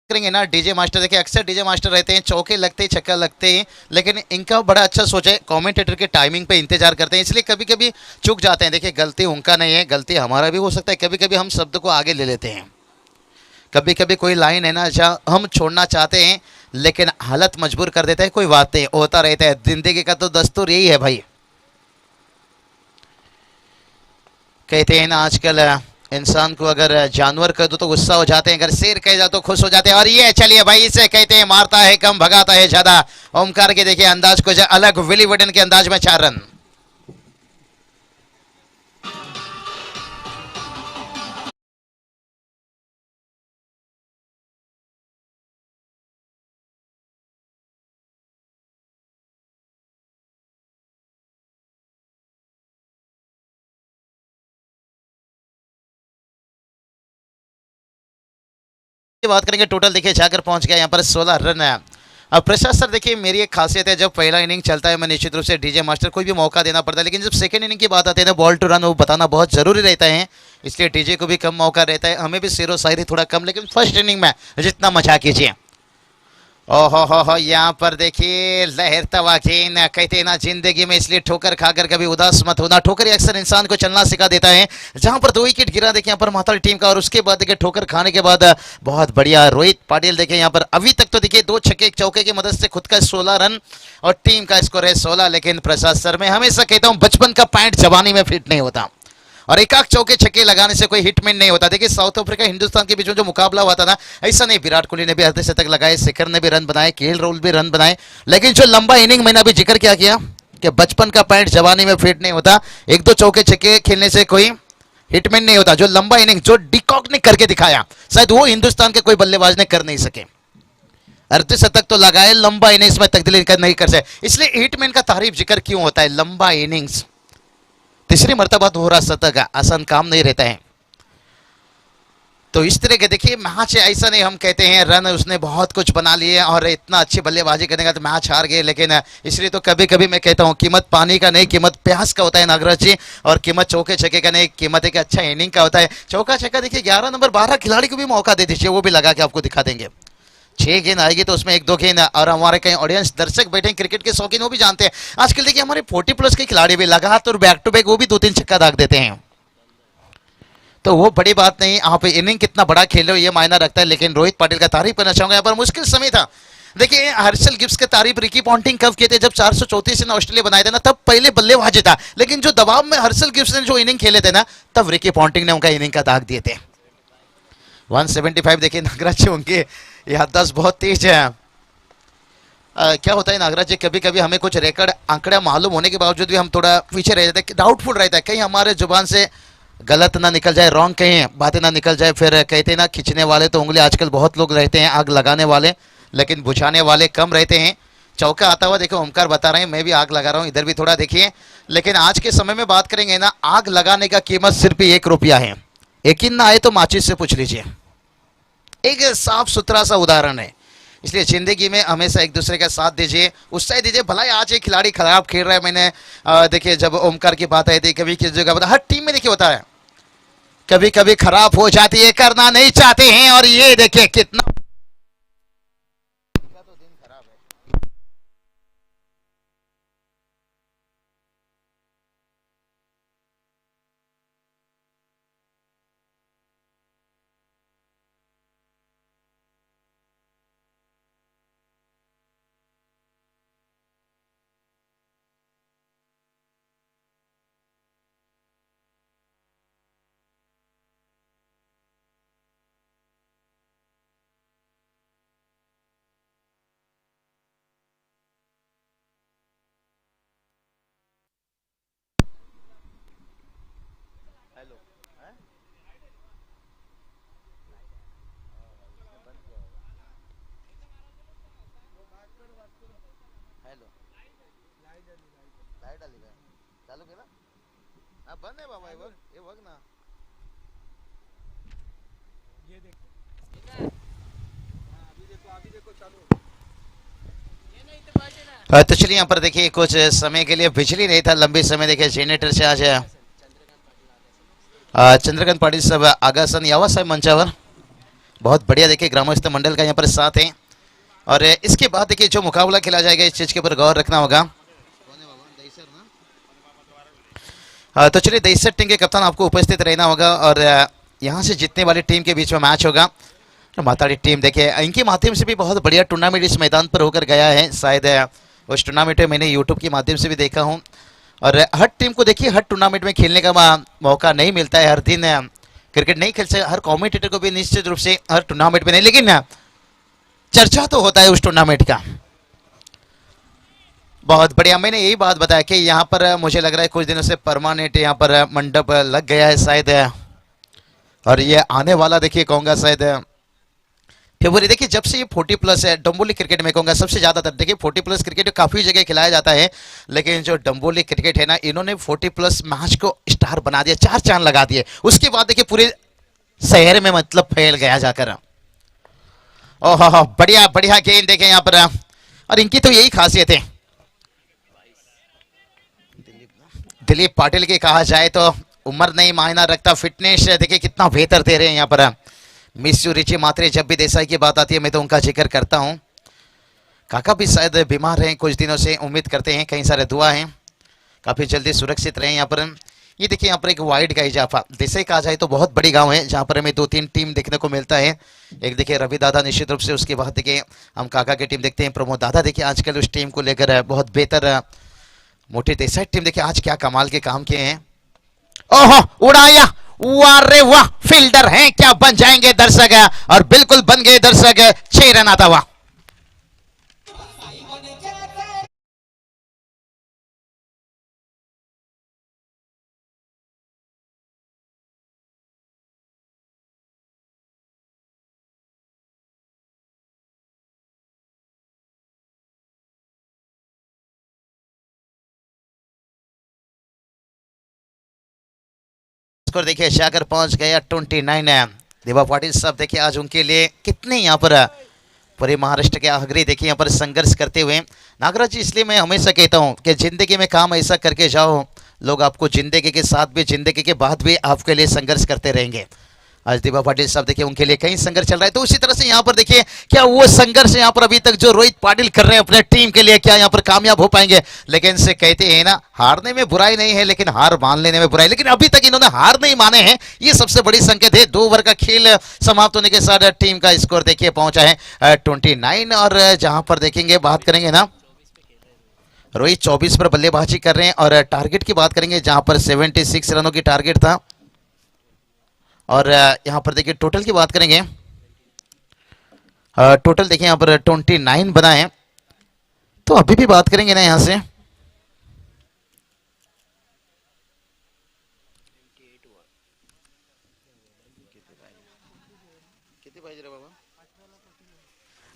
करेंगे ना डीजे मास्टर, देखिए अक्सर डीजे मास्टर रहते हैं, चौके लगते हैं छक्का लगते हैं, लेकिन इनका बड़ा अच्छा सोच है, कमेंटेटर के टाइमिंग पे इंतजार करते हैं, इसलिए कभी कभी चूक जाते हैं। देखिए गलती उनका नहीं है, गलती हमारा भी हो सकता है। कभी कभी हम शब्द को आगे ले लेते हैं, कभी कभी कोई लाइन है ना जहाँ हम छोड़ना चाहते हैं लेकिन हालत मजबूर कर देता है। कोई बात नहीं, होता रहता है, जिंदगी का तो दस्तूर यही है भाई। कहते हैं ना आजकल इंसान को अगर जानवर कह दो तो गुस्सा हो जाते हैं, अगर शेर कह जाओ तो खुश हो जाते हैं। और ये चलिए भाई इसे कहते हैं मारता है कम भगाता है ज्यादा। ओमकार के देखिए अंदाज को अलग, विली वुडन के अंदाज में 4 रन। बात करेंगे टोटल देखिए जाकर पहुंच गया यहाँ पर 16 रन है। अब प्रसाद सर देखिए मेरी एक खासियत है, जब पहला इनिंग चलता है मैं निश्चित रूप से डीजे मास्टर कोई भी मौका देना पड़ता है, लेकिन जब सेकंड इनिंग की बात आती है ना बॉल टू रन वो बताना बहुत जरूरी रहता है, इसलिए डीजे को भी कम मौका रहता है, हमें भी शेरो शायरी थोड़ा कम, लेकिन फर्स्ट इनिंग में जितना मजा कीजिए। ओहो हो यहाँ पर देखिए लहरता हुआ गेंद, कहते हैं ना जिंदगी में इसलिए ठोकर खाकर कभी उदास मत होना, ठोकर अक्सर इंसान को चलना सिखा देता है। जहां पर 2 विकेट गिरा देखिए यहाँ पर माताल टीम का, और उसके बाद देखिए ठोकर खाने के बाद बहुत बढ़िया रोहित पाटिल देखिए यहाँ पर अभी तक तो देखिए 2 छक्के 1 चौके की मदद से खुद का 16 रन और टीम का स्कोर है 16। लेकिन प्रसाद सर मैं हमेशा कहता हूँ बचपन का पैंट जवानी में फिट नहीं होता, और एक चौके छक्के लगाने से कोई हिटमैन नहीं होता। देखिए साउथ अफ्रीका हिंदुस्तान के बीच में जो मुकाबला हुआ था ना, ऐसा नहीं, विराट कोहली ने भी अर्धशतक लगाए, शिखर ने भी रन बनाए, केएल राहुल भी रन बनाए, लेकिन जो लंबा इनिंग मैंने अभी जिक्र क्या किया कि बचपन का पैंट जवानी में फिट नहीं होता, 1-2 चौके छक्के खेलने से कोई हिटमैन नहीं होता। जो लंबा इनिंग जो डिकॉक ने करके दिखाया शायद वो हिंदुस्तान के कोई बल्लेबाज ने कर नहीं सके। अर्धशतक तो लगाए, लंबा इनिंग्स में तब्दीली नहीं कर सके, इसलिए हिटमैन का तारीफ जिक्र क्यों होता है। लंबा इनिंग्स तीसरी मर्तबा दोहरा शतक आसान काम नहीं रहता है। तो इस तरह के देखिए मैच ऐसा नहीं हम कहते हैं रन उसने बहुत कुछ बना लिए और इतना अच्छी बल्लेबाजी करने का तो मैच हार गए, लेकिन इसलिए तो कभी कभी मैं कहता हूँ कीमत पानी का नहीं, कीमत प्यास का होता है नागराज जी, और कीमत चौके छक्के का नहीं, कीमत एक अच्छा इनिंग का होता है। चौका छक्का देखिए 11 नंबर 12 खिलाड़ी को भी मौका दे दीजिए, वो भी लगा के आपको दिखा देंगे। 6 गेंद आएगी तो उसमें 1-2 गेंद, और हमारे कहीं ऑडियंस दर्शक बैठे हैं क्रिकेट के शौकीन, वो भी जानते हैं आजकल देखिए हमारे 40+ के खिलाड़ी भी लगातार बैक टू बैक वो भी 2-3 छक्का दाग देते हैं, तो वो बड़ी बात नहीं। आप इनिंग कितना बड़ा खेल रहे हो ये मायना रखता है, लेकिन रोहित पाटिल का तारीफ करना चाहूंगा, यहाँ पर मुश्किल समय था। देखिए हर्षल गिब्स के तारीफ रिकी पॉन्टिंग कब किए थे, जब 434 रन ऑस्ट्रेलिया बनाए थे ना, तब पहले बल्लेबाजी था, लेकिन जो दबाव में हर्षल गिब्स ने जो इनिंग खेले थे ना, तब रिकी पॉन्टिंग ने उनका इनिंग का दाग दिए थे। 175 देखिए नागराज जी, उनकी याददाश्त बहुत तेज है। क्या होता है नागराज जी, कभी कभी हमें कुछ रिकॉर्ड आंकड़ा मालूम होने के बावजूद भी हम थोड़ा पीछे रह जाते हैं, डाउटफुल रहता है, कहीं हमारे जुबान से गलत ना निकल जाए, रॉन्ग कहीं बातें ना निकल जाए, फिर कहते हैं ना खींचने वाले तो उंगली आजकल बहुत लोग रहते हैं, आग लगाने वाले, लेकिन बुझाने वाले कम रहते हैं। चौका आता हुआ देखो ओमकार बता रहे हैं, मैं भी आग लगा रहा हूँ, इधर भी थोड़ा देखिए, लेकिन आज के समय में बात करेंगे ना, आग लगाने का कीमत सिर्फ 1 रुपया है। यकीन ना आए तो माचिस से पूछ लीजिए, एक साफ सुथरा सा उदाहरण है। इसलिए जिंदगी में हमेशा एक दूसरे का साथ दीजिए, उत्साह दीजिए। भला ही आज एक खिलाड़ी खराब खेल रहा है, मैंने देखिए जब ओमकार की बात आई थी, कभी किसी जगह बता, हर टीम में देखिए होता है, कभी कभी खराब हो जाती है, करना नहीं चाहते हैं, और ये देखिए कितना बंद है बाबा, ये वक्त ना तो चलिए यहाँ पर देखिए कुछ समय के लिए बिजली नहीं था, लंबे समय देखिए जनरेटर से आज चंद्रकांत पाटिल साहब आगासन यावा साहेब मंचावर, बहुत बढ़िया देखिए ग्रामस्थ मंडल का यहाँ पर साथ है। और इसके बाद देखिए जो मुकाबला खेला जाएगा इस चीज के ऊपर गौर रखना होगा। तो चलिए 23 टीम के कप्तान आपको उपस्थित रहना होगा, और यहाँ से जीतने वाली टीम के बीच में मैच होगा। तो माताड़ी टीम देखिए इनके माध्यम से भी बहुत बढ़िया टूर्नामेंट इस मैदान पर होकर गया है, शायद उस टूर्नामेंट में मैंने यूट्यूब के माध्यम से भी देखा हूँ। और हर टीम को देखिए हर टूर्नामेंट में खेलने का मौका नहीं मिलता है, हर दिन क्रिकेट नहीं खेल सकते, हर कॉमेंटेटर को भी निश्चित रूप से हर टूर्नामेंट में नहीं, लेकिन चर्चा तो होता है उस टूर्नामेंट का। बहुत बढ़िया, मैंने यही बात बताया कि यहाँ पर मुझे लग रहा है कुछ दिनों से परमानेंट यहाँ पर मंडप लग गया है शायद, और ये आने वाला देखिए कहूँगा शायद फेब्रुवरी। देखिए जब से ये 40+ है डम्बोली क्रिकेट में कहूँगा सबसे ज़्यादातर देखिए 40+ क्रिकेट काफ़ी जगह खिलाया जाता है, लेकिन जो डम्बोली क्रिकेट है ना, इन्होंने 40+ मैच को स्टार बना दिया, 4 चांद लगा दिए। उसके बाद देखिए पूरे शहर में मतलब फैल गया जाकर। ओहो बढ़िया बढ़िया गेंद देखें यहाँ पर, और इनकी तो यही खासियत है। दिलीप पाटिल की कहा जाए तो उम्र नहीं मायना रखता, फिटनेस देखिए कितना बेहतर दे रहे हैं यहाँ पर। मिस यू रिची मात्रे, जब भी देसाई की बात आती है मैं तो उनका जिक्र करता हूँ। काका भी शायद बीमार हैं कुछ दिनों से, उम्मीद करते हैं कई सारे दुआ हैं काफ़ी जल्दी सुरक्षित रहें यहाँ पर। ये देखिए यहाँ पर एक वाइड का इजाफा, देसाई कहा जाए तो बहुत बड़ी गांव है जहाँ पर हमें 2-3 टीम देखने को मिलता है। एक देखिए रवि दादा निश्चित रूप से, उसके बाद देखिए हम काका की टीम देखते हैं, प्रमोद दादा देखिए आजकल उस टीम को लेकर बहुत बेहतर। मोटी देसाई टीम देखिए आज क्या कमाल के काम किए हैं। ओहो उड़ाया, वाह रे वाह, फील्डर हैं क्या बन जाएंगे दर्शक, और बिल्कुल बन गए दर्शक। 6 रन आता हुआ। स्कोर देखिए शाकर पहुंच गया 29 है। देवा पाटिल साहब देखिए आज उनके लिए कितने यहाँ पर पूरे महाराष्ट्र के आगरे देखिए यहाँ पर संघर्ष करते हुए। नागराज जी, इसलिए मैं हमेशा कहता हूँ कि जिंदगी में काम ऐसा करके जाओ, लोग आपको जिंदगी के साथ भी जिंदगी के बाद भी आपके लिए संघर्ष करते रहेंगे। आज देवा पाटिल साहब देखिए उनके लिए कई संघर्ष चल रहा है, तो उसी तरह से यहाँ पर देखिए क्या वो संघर्ष यहाँ पर अभी तक जो रोहित पाटिल कर रहे हैं अपने टीम के लिए, क्या यहाँ पर कामयाब हो पाएंगे? लेकिन से कहते हैं ना, हारने में बुराई नहीं है लेकिन हार मान लेने में बुराई, लेकिन अभी तक इन्होंने हार नहीं माने हैं, ये सबसे बड़ी संकेत है। 2 ओवर का खेल समाप्त होने के साथ टीम का स्कोर देखिए पहुंचा है 29। और जहां पर देखेंगे बात करेंगे ना, रोहित 24 पर बल्लेबाजी कर रहे हैं और टारगेट की बात करेंगे जहां पर 76 रनों की टारगेट था। और यहां पर देखिए टोटल की बात करेंगे, टोटल देखिए यहां पर 29 बनाए। तो अभी भी बात करेंगे ना यहां से,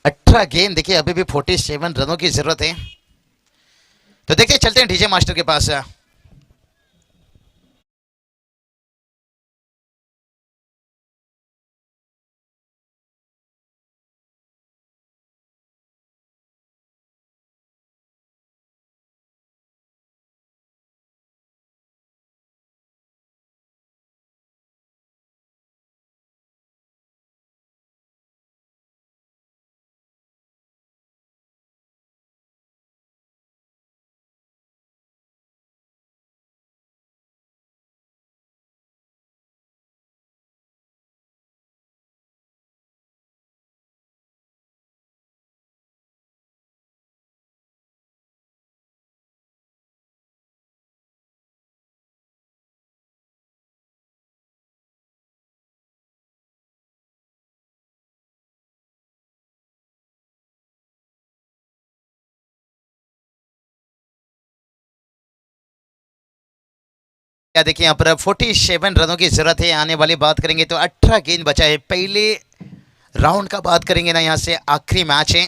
अठारह गेंद देखिए अभी भी 47 रनों की जरूरत है। तो देखिए चलते हैं डीजे मास्टर के पास। क्या देखिए यहाँ पर 47 रनों की जरूरत है आने वाली बात करेंगे तो 18 गेंद बचा है। पहले राउंड का बात करेंगे ना, यहाँ से आखिरी मैच है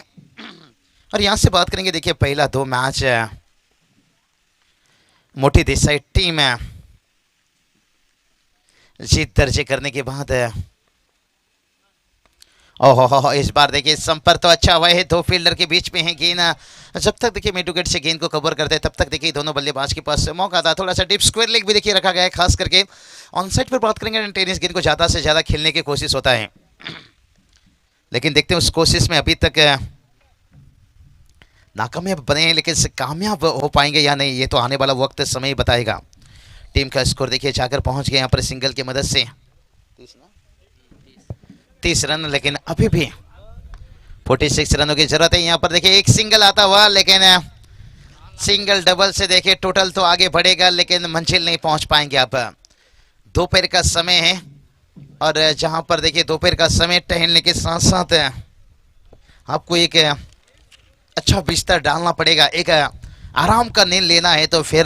और यहाँ से बात करेंगे देखिए पहला 2 मैच मोटी देसाई टीम जीत दर्ज करने के बाद ओहो इस बार देखिए संपर्क तो अच्छा हुआ है, 2 फील्डर के बीच में है गेंद। जब तक देखिए मेडुगेट से गेंद को कवर करते हैं तब तक देखिए दोनों बल्लेबाज के पास मौका था। थोड़ा सा डीप स्क्वायर लेग भी देखिए रखा गया है, खास करके ऑन साइड पर बात करेंगे टेनिस गेंद को ज़्यादा से ज़्यादा खेलने की कोशिश होता है, लेकिन देखते हैं उस कोशिश में अभी तक नाकामयाब बने हैं, लेकिन कामयाब हो पाएंगे या नहीं ये तो आने वाला वक्त समय ही बताएगा। टीम का स्कोर देखिए जाकर पहुंच गए यहाँ पर सिंगल की मदद से 30 रन, लेकिन अभी भी 46 रनों की जरूरत है। यहाँ पर देखिए एक सिंगल आता हुआ, लेकिन सिंगल डबल से देखिए टोटल तो आगे बढ़ेगा लेकिन मंजिल नहीं पहुंच पाएंगे। अब दोपहर का समय है और जहां पर देखिए दोपहर का समय टहलने के साथ साथ आपको एक अच्छा बिस्तर डालना पड़ेगा, एक आराम का नींद लेना है तो फिर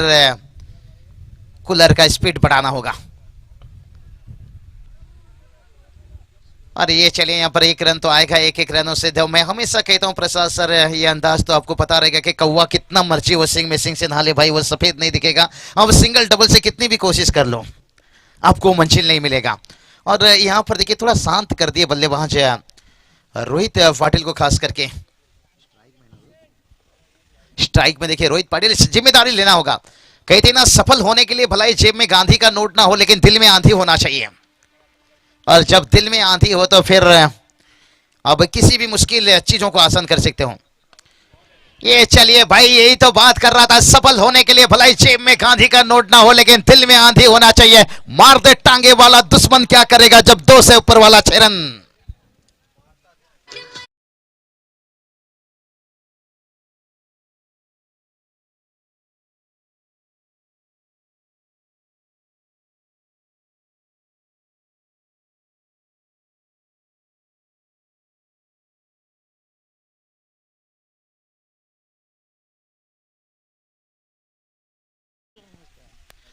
कूलर का स्पीड बढ़ाना होगा। और ये चलिए यहाँ पर 1 रन तो आएगा, 1-1 रनों से जब मैं हमेशा कहता हूँ प्रसाद सर ये अंदाज तो आपको पता रहेगा कि कौवा कितना मर्जी वॉशिंग मशीन से नहा ले भाई वो सफेद नहीं दिखेगा। अब सिंगल डबल से कितनी भी कोशिश कर लो आपको मंजिल नहीं मिलेगा। और यहाँ पर देखिए थोड़ा शांत कर दिए बल्लेबाज रोहित पाटिल को, खास करके स्ट्राइक में देखिए रोहित पाटिल जिम्मेदारी लेना होगा। कहते ना सफल होने के लिए भलाई जेब में गांधी का नोट ना हो लेकिन दिल में आंधी होना चाहिए, और जब दिल में आंधी हो तो फिर अब किसी भी मुश्किल चीजों को आसान कर सकते हो। ये चलिए भाई यही तो बात कर रहा था, सफल होने के लिए भलाई जेब में गांधी का नोट ना हो लेकिन दिल में आंधी होना चाहिए। मार दे टांगे वाला दुश्मन क्या करेगा जब 2 से ऊपर वाला 6 रन।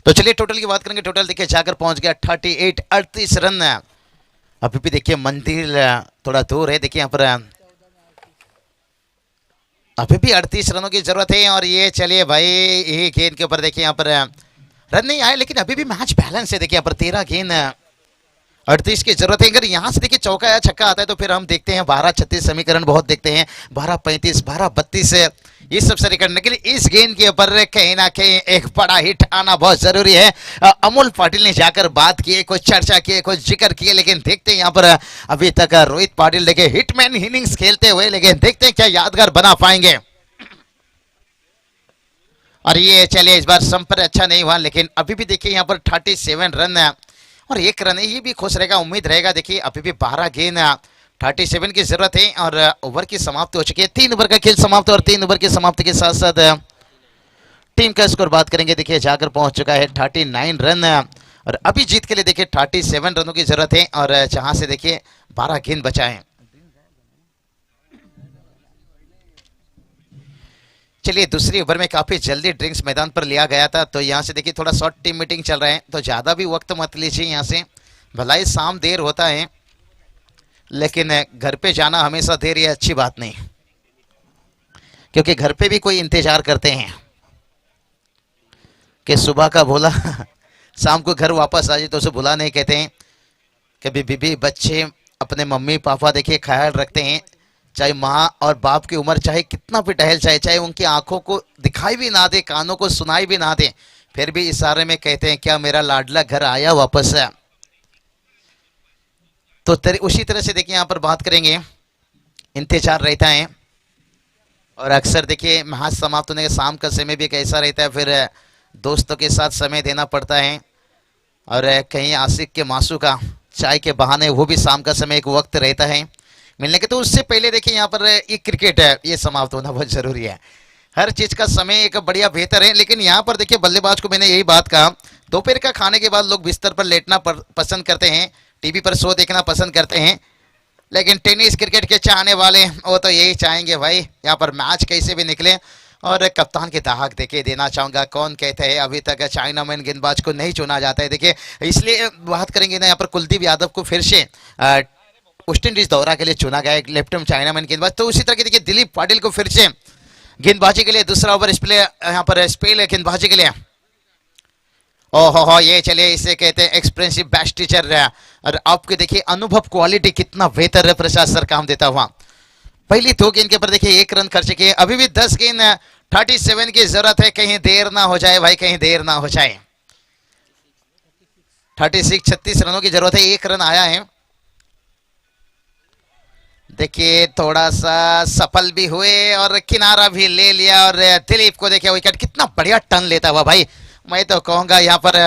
तो चलिए टोटल की बात करेंगे, टोटल देखिए जाकर पहुंच गया 38 रन। अभी भी देखिए मंदिर थोड़ा दूर है, देखिए यहाँ पर अभी भी 38 रनों की जरूरत है। और ये चलिए भाई यही गेंद के ऊपर देखिए यहाँ पर रन नहीं आए लेकिन अभी भी मैच बैलेंस है। देखिए यहाँ पर 13 गेंद 38 की जरूरत है। अगर यहाँ से देखिए चौका या छक्का आता है तो फिर हम देखते हैं 12-36 समीकरण बहुत देखते हैं, 12-35, 12-32 ये सब सही करने के लिए इस गेंद के ऊपर कहीं ना कहीं एक बड़ा हिट आना बहुत जरूरी है। अमोल पाटिल ने जाकर बात की, कुछ चर्चा की, कुछ जिक्र किए, लेकिन देखते हैं यहाँ पर अभी तक रोहित पाटिल देखिए हिटमैन इनिंग्स खेलते हुए, लेकिन देखते हैं क्या यादगार बना पाएंगे। और ये चलिए इस बार संपर्क अच्छा नहीं हुआ, लेकिन अभी भी देखिए यहाँ पर 37 रन और 1 रन है, ये भी खुश रहेगा, उम्मीद रहेगा। देखिए अभी भी 12 गेंद 37 की जरूरत है और ओवर की समाप्ति हो चुकी है। 3 ओवर का खेल समाप्त और 3 ओवर की समाप्ति के साथ साथ टीम का स्कोर बात करेंगे, देखिए जाकर पहुंच चुका है 39 रन और अभी जीत के लिए देखिए 37 रनों की जरूरत है और जहां से देखिए 12 गेंद बचा है। चलिए दूसरी ओवर में काफी जल्दी ड्रिंक्स मैदान पर लिया गया था, तो यहाँ से देखिए थोड़ा शॉर्ट टीम मीटिंग चल रहा है, तो ज्यादा भी वक्त मत लीजिए यहाँ से, भला ही शाम देर होता है, लेकिन घर पे जाना हमेशा देर ये अच्छी बात नहीं, क्योंकि घर पे भी कोई इंतजार करते हैं कि सुबह का भोला शाम को घर वापस आ जाए, तो उसे भुला नहीं कहते हैं। कभी बीबी बच्चे अपने मम्मी पापा देखिए ख्याल रखते हैं, चाहे माँ और बाप की उम्र चाहे कितना भी टहल जाए, चाहे उनकी आंखों को दिखाई भी ना दे, कानों को सुनाई भी ना दे, फिर भी इशारे में कहते हैं क्या मेरा लाडला घर आया वापस है। तो उसी तरह से देखिए यहाँ पर बात करेंगे, इंतजार रहता है और अक्सर देखिए मैच समाप्त होने के शाम का समय भी कैसा रहता है, फिर दोस्तों के साथ समय देना पड़ता है और कहीं आशिक के मासू का चाय के बहाने वो भी शाम का समय एक वक्त रहता है मिलने के। तो उससे पहले देखिए यहाँ पर ये क्रिकेट है, ये समाप्त होना बहुत जरूरी है। हर चीज का समय एक बढ़िया बेहतर है, लेकिन यहाँ पर देखिए बल्लेबाज को मैंने यही बात कहा, दोपहर का खाने के बाद लोग बिस्तर पर लेटना पसंद करते हैं, टीवी पर शो देखना पसंद करते हैं, लेकिन टेनिस क्रिकेट के चाहने वाले वो तो यही चाहेंगे भाई यहाँ पर मैच कैसे भी निकले। और कप्तान के दाग देखिए देना चाहूंगा, कौन कहते हैं अभी तक चाइना मैन गेंदबाज को नहीं चुना जाता है, देखिए इसलिए बात करेंगे ना यहाँ पर कुलदीप यादव को फिर से वेस्ट इंडीज दौरा के लिए चुना गया एक लेफ्ट आर्म चाइना मैन गेंदबाज। तो उसी तरह के देखिए दिलीप पाटिल को फिर से गेंदबाजी के लिए दूसरा ओवर यहाँ पर स्पेल गेंदबाजी के लिए, ओहो ये चलिए इसे कहते हैं एक्सपीरियंस बेस्ट टीचर। और आपके देखिए अनुभव क्वालिटी कितना बेहतर है प्रसाद सर काम देता हुआ। पहली 2 गेंद के ऊपर देखिए 1 रन खर्च किए, अभी भी 10 गेंद 37 की जरूरत है, कहीं देर ना हो जाए भाई, कहीं देर ना हो जाए। 36 रनों की जरूरत है, 1 रन आया है। देखिए थोड़ा सा सफल भी हुए और किनारा भी ले लिया और दिलीप को देखिए विकेट, कितना बढ़िया टर्न लेता हुआ भाई। मैं तो कहूंगा यहाँ पर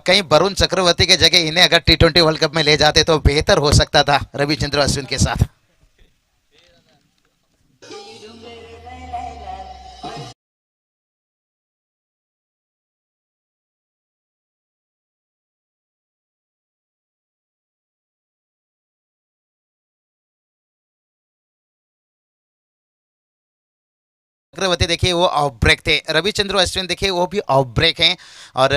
कहीं वरुण चक्रवर्ती के जगह इन्हें अगर T20 वर्ल्ड कप में ले जाते तो बेहतर हो सकता था रविचंद्र अश्विन के साथ। चक्रवर्ती देखिए वो ऑफ ब्रेक थे, रविचंद्र अश्विन देखिए वो भी ऑफ ब्रेक हैं और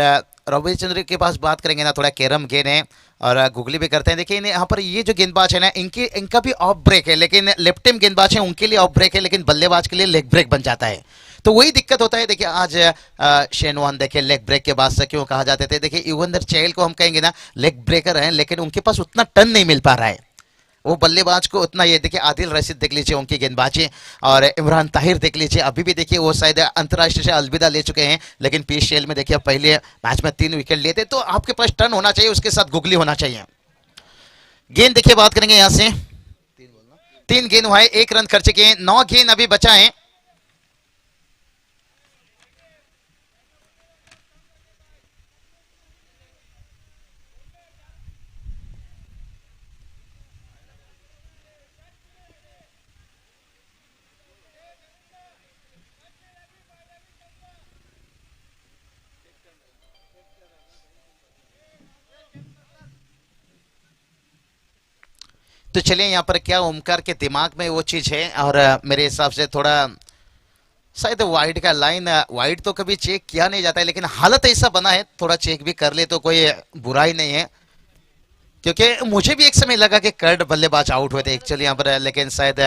रविचंद्र के पास बात करेंगे ना थोड़ा कैरम गेंद है और गुगली भी करते हैं। देखिए यहाँ पर ये जो गेंदबाज है ना इनका भी ऑफ ब्रेक है, लेकिन लेफ्ट हैंड गेंदबाज है उनके लिए ऑफ ब्रेक है, लेकिन बल्लेबाज के लिए लेग ब्रेक बन जाता है, तो वही दिक्कत होता है। देखिए आज शेन वॉर्न देखिए लेग ब्रेक के बाद से क्यों कहा जाते थे, देखिए युवंदर चहल को हम कहेंगे ना लेग ब्रेकर हैं, लेकिन उनके पास उतना टर्न नहीं मिल पा रहा है, वो बल्लेबाज को उतना। ये देखिए आदिल रशीद देख लीजिए उनकी गेंदबाजी, और इमरान ताहिर देख लीजिए अभी भी देखिए वो शायद अंतर्राष्ट्रीय से अलविदा ले चुके हैं, लेकिन पीएसएल में देखिए पहले मैच में 3 विकेट लिए थे। तो आपके पास टर्न होना चाहिए, उसके साथ गुगली होना चाहिए। गेंद देखिए बात करेंगे यहाँ से 3 गेंद हुआ है, 1 रन खर्च किए, 9 गेंद अभी बचा है। तो चलिए यहाँ पर क्या ओमकार के दिमाग में वो चीज है, और मेरे हिसाब से थोड़ा शायद वाइड का लाइन, वाइड तो कभी चेक किया नहीं जाता है, लेकिन हालत ऐसा बना है थोड़ा चेक भी कर ले तो कोई बुराई नहीं है, क्योंकि मुझे भी एक समय लगा कि कर्ड बल्लेबाज आउट हुए थे एक्चुअली यहाँ पर, लेकिन शायद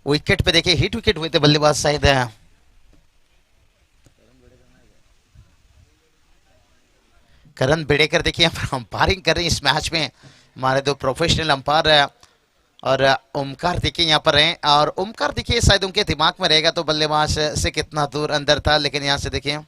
विकेट पे देखिए हिट विकेट हुए थे बल्लेबाज शायद। करण बेड़ेकर देखिए यहाँ पर अंपायरिंग कर रहे हैं इस मैच में, हमारे दो प्रोफेशनल अंपायर और ओमकार देखिए यहाँ पर हैं। और ओमकार देखिए शायद उनके दिमाग में रहेगा तो बल्लेबाज से कितना दूर अंदर था, लेकिन यहाँ से देखिए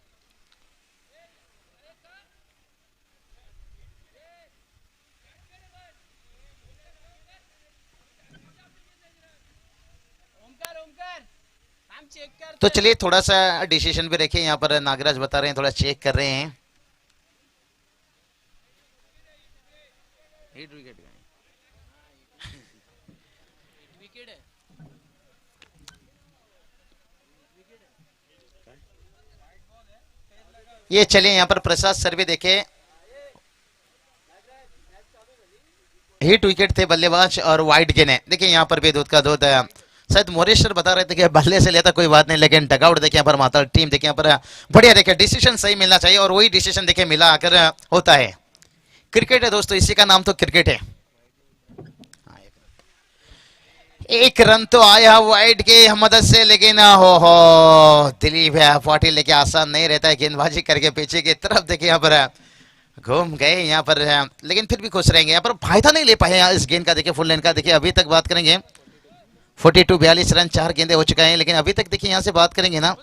तो चलिए थोड़ा सा डिसीजन भी देखिए, यहाँ पर नागराज बता रहे हैं थोड़ा चेक कर रहे हैं। ये चलिए यहाँ पर प्रसाद सर भी देखे, हिट विकेट थे बल्लेबाज और वाइड गेंद है। देखिए यहाँ पर भी दूध का दूध है। शायद मोरेश्वर बता रहे थे कि बल्ले से लेता कोई बात नहीं, लेकिन डगआउट देखिए यहाँ पर माता टीम देखिए यहाँ पर बढ़िया देखिए डिसीजन सही मिलना चाहिए और वही डिसीजन देखिए मिला आकर होता है। क्रिकेट है दोस्तों, इसी का नाम तो क्रिकेट है। एक रन तो आया वाइड के मदद से, लेकिन हो दिलीप पाटिल लेके आसान नहीं रहता है, गेंदबाजी करके पीछे की तरफ देखिए यहाँ पर घूम गए यहाँ पर, लेकिन फिर भी खुश रहेंगे। यहाँ पर फायदा नहीं ले पाए इस गेंद का देखिए फुल लेन का। देखिए अभी तक बात करेंगे 42 रन 4 गेंदे हो चुका है, लेकिन अभी तक देखिए यहाँ से बात करेंगे ना,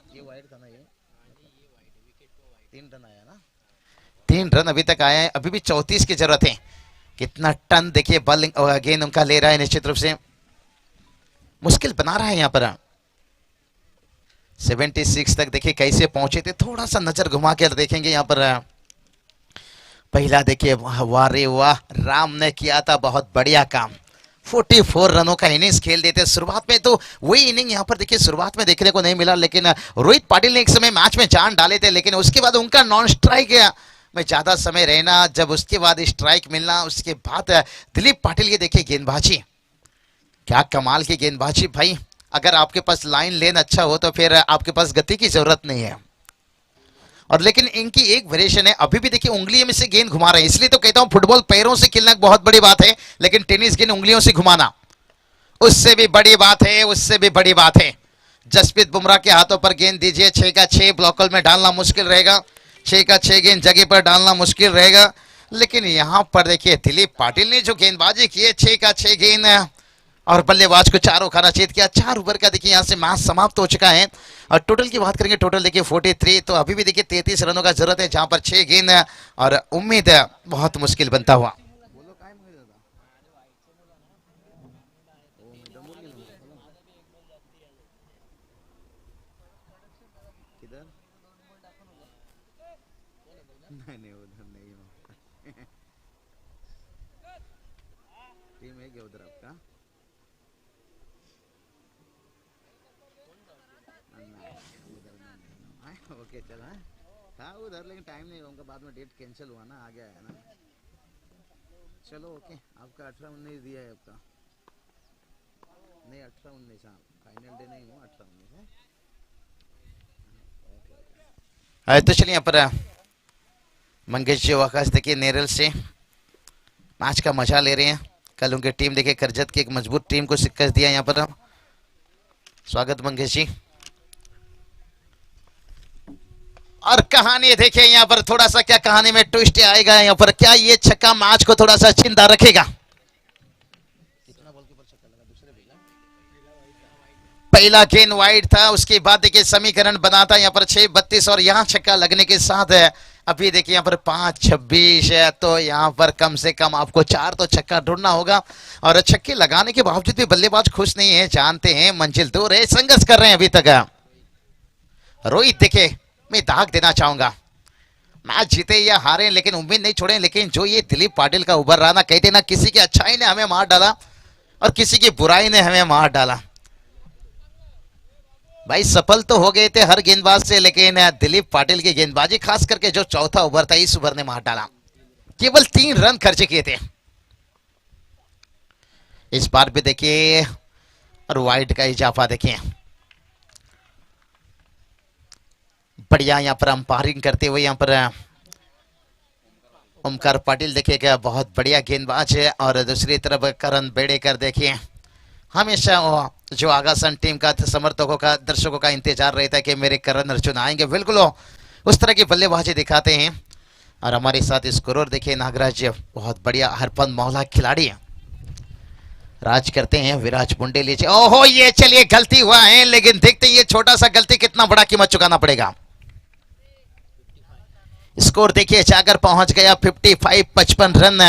3 रन अभी तक आए हैं, अभी भी 34 की जरूरत है। कितना टन देखिए बॉलिंग गेंद उनका ले रहा है, निश्चित रूप से मुश्किल बना रहा है यहाँ पर। 76 तक देखिए कैसे पहुंचे थे, थोड़ा सा नजर घुमा कर देखेंगे यहाँ पर। पहला देखिए वाह रे वाह, राम ने किया था बहुत बढ़िया काम, 44 रनों का इनिंग्स खेल देते। शुरुआत में तो वही इनिंग यहाँ पर देखिए शुरुआत में देखने को नहीं मिला, लेकिन रोहित पाटिल ने एक समय मैच में जान डाले थे, लेकिन उसके बाद उनका नॉन स्ट्राइक में ज्यादा समय रहना, जब उसके बाद स्ट्राइक मिलना, उसके बाद दिलीप पाटिल ये देखिए गेंदबाजी, क्या कमाल की गेंदबाजी भाई। अगर आपके पास लाइन लेन अच्छा हो तो फिर आपके पास गति की जरूरत नहीं है। और लेकिन इनकी एक वेरिएशन है, अभी भी देखिए उंगलियों में से गेंद घुमा रहे हैं, इसलिए तो कहता हूं फुटबॉल पैरों से खेलना बहुत बड़ी बात है, लेकिन टेनिस गेंद उंगलियों से घुमाना उससे भी बड़ी बात है, उससे भी बड़ी बात है। जसप्रीत बुमराह के हाथों पर गेंद दीजिए, 6 का 6 ब्लॉकल में डालना मुश्किल रहेगा, 6 का 6 गेंद जगह पर डालना मुश्किल रहेगा, लेकिन यहां पर देखिए दिलीप पाटिल ने जो गेंदबाजी की है, 6 का 6 गेंद और बल्लेबाज को चारों खाना चेत किया। 4 ओवर का देखिए यहाँ से मैच समाप्त हो चुका है। और टोटल की बात करेंगे, टोटल देखिए 43, तो अभी भी देखिए 33 रनों का जरूरत है, जहां पर 6 गेंद और उम्मीद है बहुत मुश्किल बनता हुआ। ओके चल था उधर, लेकिन टाइम नहीं होगा, बाद में डेट कैंसिल हुआ ना, आ गया है ना। चलो ओके, आपका 18-19 दिया है आपका, नहीं 18-19 हाँ, फाइनल डे नहीं हुआ, 18-19 है। तो चलिए यहाँ पर मंगेश जी आकाश देखिए नेरल से मैच का मजा ले रहे हैं। कल उनकी टीम देखिए करजत की एक मजबूत टीम को शिकस्त दिया यहाँ पर। स्वागत मंगेश जी। और कहानी देखिए यहाँ पर, थोड़ा सा क्या कहानी में ट्विस्ट आएगा यहाँ पर, क्या ये छक्का मैच को थोड़ा सा चिंता रखेगा। पहला गेंद वाइड था, उसके बाद देखिए समीकरण बना था यहाँ पर 6-32 और यहाँ छक्का लगने के साथ है अभी देखिए यहाँ पर 5-26 है, तो यहाँ पर कम से कम आपको 4 तो छक्का ढूंढना होगा। और छक्के लगाने के बावजूद भी बल्लेबाज खुश नहीं है, जानते हैं मंजिल दूर है, संघर्ष कर रहे हैं अभी तक। रोहित देखे, मैं दाग देना चाहूंगा, मैच जीते या हारे लेकिन उम्मीद नहीं छोड़े, लेकिन जो ये दिलीप पाटिल का उभर रहा ना, कहते ना किसी की अच्छाई ने हमें मार डाला और किसी की बुराई ने हमें मार डाला। भाई सफल तो हो गए थे हर गेंदबाज से, लेकिन दिलीप पाटिल की गेंदबाजी खास करके जो चौथा ओवर था, इस ओवर ने मार डाला। केवल 3 रन खर्च किए थे इस बार भी देखिए, और वाइड का इजाफा देखिए। बढ़िया यहाँ पर अंपायरिंग करते हुए यहाँ पर ओमकार पाटिल देखिएगा, बहुत बढ़िया गेंदबाज है। और दूसरी तरफ करण बेड़ेकर देखिए, हमेशा जो आगासन टीम का समर्थकों का दर्शकों का इंतजार रहता है कि मेरे करण अर्जुन आएंगे, बिल्कुल उस तरह की बल्लेबाजी दिखाते हैं। और हमारे साथ स्कोरर देखिए नागराज, बहुत बढ़िया हरपन मौला खिलाड़ी है, राज करते हैं विराज पुंडे लीजिए। ओहो ये चलिए गलती हुआ है, लेकिन देखते ये छोटा सा गलती कितना बड़ा कीमत चुकाना पड़ेगा। स्कोर देखिए जाकर पहुंच गया 55, 55 रन।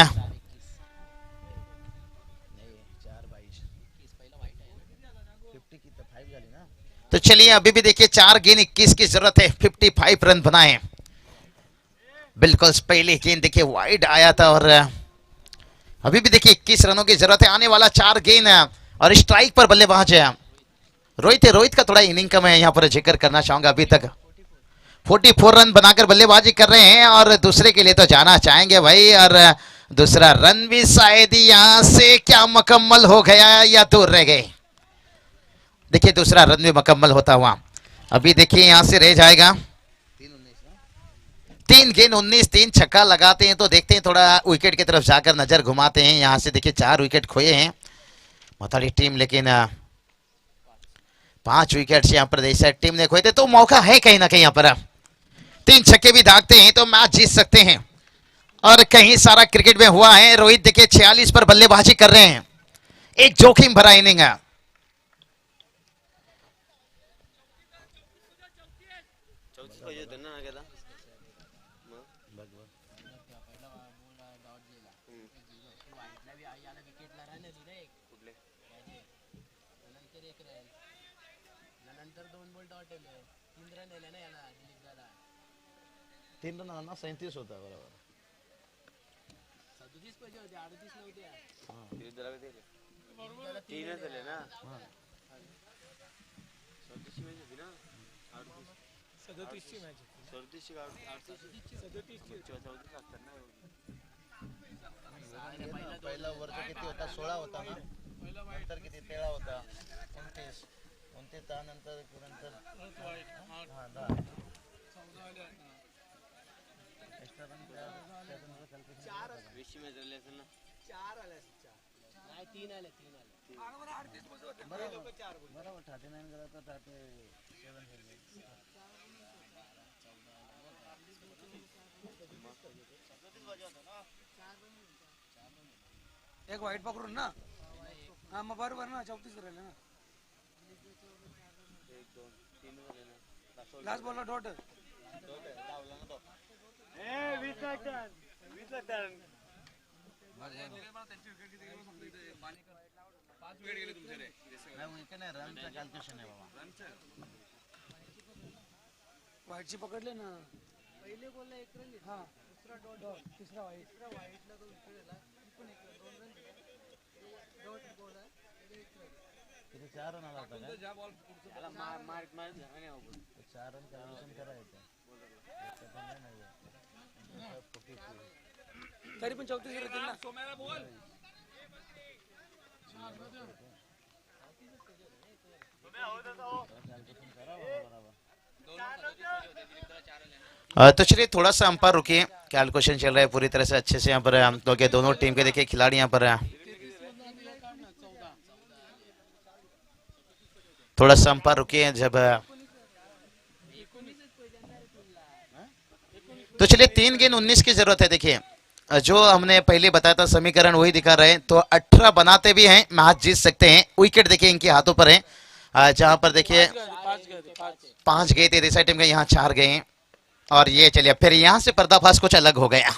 तो चलिए अभी भी देखिए 4 गेंद 21 की जरूरत है, 55 रन बनाए। बिल्कुल पहली गेंद देखिए वाइड आया था और अभी भी देखिए 21 रनों की जरूरत है। आने वाला 4 गेंद और स्ट्राइक पर बल्लेबाज है रोहित का थोड़ा इनिंग का मैं यहाँ पर जिक्र करना चाहूंगा। अभी तक 44 रन बनाकर बल्लेबाजी कर रहे हैं और दूसरे के लिए तो जाना चाहेंगे भाई। और दूसरा रन भी शायद यहां से क्या मुकम्मल हो गया या दूर रह गए। देखिए दूसरा रन भी मुकम्मल होता हुआ अभी देखिए यहां से रह जाएगा। 3 गेंद 19, 3 छक्का लगाते हैं तो देखते हैं थोड़ा विकेट की तरफ जाकर नजर घुमाते हैं। यहां से देखिए 4 विकेट खोए हैं मोहाली टीम, लेकिन 5 विकेट यहाँ पर देसाई टीम ने खोए थे, तो मौका है कहीं ना कहीं यहाँ पर 3 छक्के भी दागते हैं तो मैच जीत सकते हैं। और कहीं सारा क्रिकेट में हुआ है। रोहित देखिए 46 पर बल्लेबाजी कर रहे हैं, एक जोखिम भरा इनिंग है। तीन रन आना 37 होता है बराबर। पहिला वर्ष किती होता 16 होता ना, नंतर किती 13 होता 29 त्यानंतर एक वाईट पकडून ना, हा मग बरोबर ना 34 राहिले ना। लास्ट बॉलला डॉट वाईटची पकडले ना, पहिले बॉलला 1 रन, हा दुसरा डॉट, तिसरा वाईटला 2 विकेट दिला, पण 1 रन 2 रन डॉट बॉल आहे 1 रन, किती 4 रन आला होता का? ज्या बॉल पुढचा मार 4 रन कॅल्क्युलेशन करायचं तरी पण 34 राहतील ना। सोम्याला बोल तो चलिए थोड़ा सा अंपायर रुकिए, कैलकुलेशन चल रहा है पूरी तरह से अच्छे से। यहाँ पर हम तो के दोनों टीम के देखिए खिलाड़ी यहाँ पर थोड़ा सा अंपायर रुकिए जब। तो चलिए 3 गेंद 19 की जरूरत है। देखिए जो हमने पहले बताया था समीकरण वही दिखा रहे हैं, तो 18 बनाते भी हैं मैच जीत सकते हैं। विकेट देखिए इनके हाथों पर है, जहां पर देखिए 5 गए थे देसाई टीम के, यहाँ 4 गए हैं। और ये चलिए फिर यहाँ से पर्दाफाश कुछ अलग हो गया।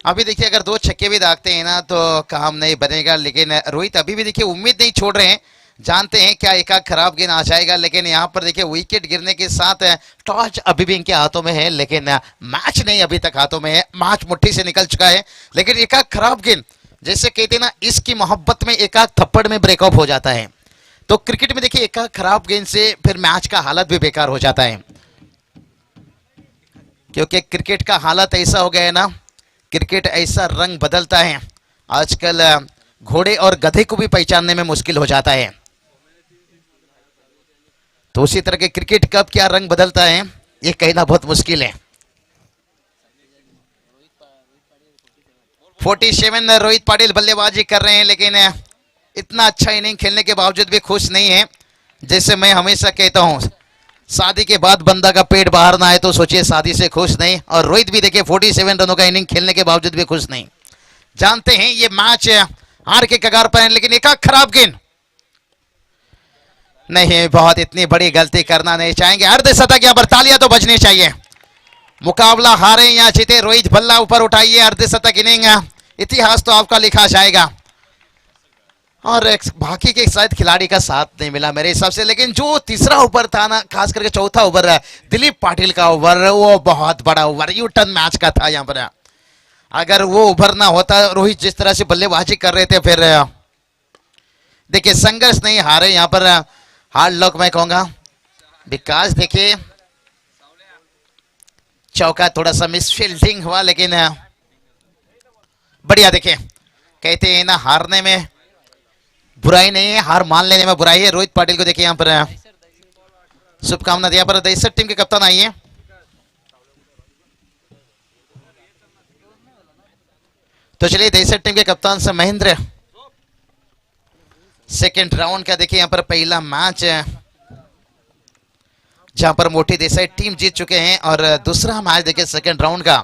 अभी देखिए अगर 2 छक्के भी दागते हैं ना तो काम नहीं बनेगा, लेकिन रोहित अभी भी देखिए उम्मीद नहीं छोड़ रहे हैं, जानते हैं क्या एक खराब गेंद आ जाएगा। लेकिन यहाँ पर देखिए विकेट गिरने के साथ टॉस अभी भी इनके हाथों में है, लेकिन मैच नहीं अभी तक हाथों में है, मैच मुट्ठी से निकल चुका है। लेकिन एक खराब गेंद, जैसे कहते हैं ना इसकी मोहब्बत में एक थप्पड़ में ब्रेकअप हो जाता है, तो क्रिकेट में देखिए एक खराब गेंद से फिर मैच का हालत भी बेकार हो जाता है। क्योंकि क्रिकेट का हालत ऐसा हो गया है ना, क्रिकेट ऐसा रंग बदलता है आजकल, घोड़े और गधे को भी पहचानने में मुश्किल हो जाता है। तो उसी तरह के क्रिकेट कब क्या रंग बदलता है ये कहना बहुत मुश्किल है। 47 रोहित पाटिल बल्लेबाजी कर रहे हैं, लेकिन इतना अच्छा इनिंग खेलने के बावजूद भी खुश नहीं है। जैसे मैं हमेशा कहता हूं शादी के बाद बंदा का पेट बाहर ना आए तो सोचिए शादी से खुश नहीं। और रोहित भी देखिए 47 रनों का इनिंग खेलने के बावजूद भी खुश नहीं। जानते हैं ये मैच हार के कगार पर है, लेकिन एक खराब गेंद नहीं, बहुत इतनी बड़ी गलती करना नहीं चाहेंगे। अर्धशतक यहाँ पर तालियां तो बजनी चाहिए। मुकाबला हारे या जीते, रोहित भल्ला ऊपर उठाइए, अर्धशतक इनिंग, इतिहास तो आपका लिखा जाएगा। और बाकी के शायद खिलाड़ी का साथ नहीं मिला मेरे हिसाब से, लेकिन जो तीसरा ओवर था ना, खास करके चौथा ओवर दिलीप पाटिल का ओवर, वो बहुत बड़ा ओवर यू टर्न मैच का था। यहाँ पर अगर वो ओवर ना होता, रोहित जिस तरह से बल्लेबाजी कर रहे थे, फिर देखिए संघर्ष नहीं हारे यहाँ पर, हार्ड लक मैं कहूंगा। विकास देखिए चौका, थोड़ा सा मिस फील्डिंग हुआ, लेकिन बढ़िया। देखिए कहते हैं ना, हारने में बुराई नहीं है, हार मान लेने में बुराई है। रोहित पाटिल को देखिए यहाँ पर शुभकामना दिया पर दहीसर टीम के कप्तान आइए। तो चलिए दहीसर टीम के कप्तान से महेंद्र, सेकेंड राउंड का देखिए यहाँ पर पहला मैच जहां पर मोटी देसाई टीम जीत चुके हैं, और दूसरा मैच देखिए सेकेंड राउंड का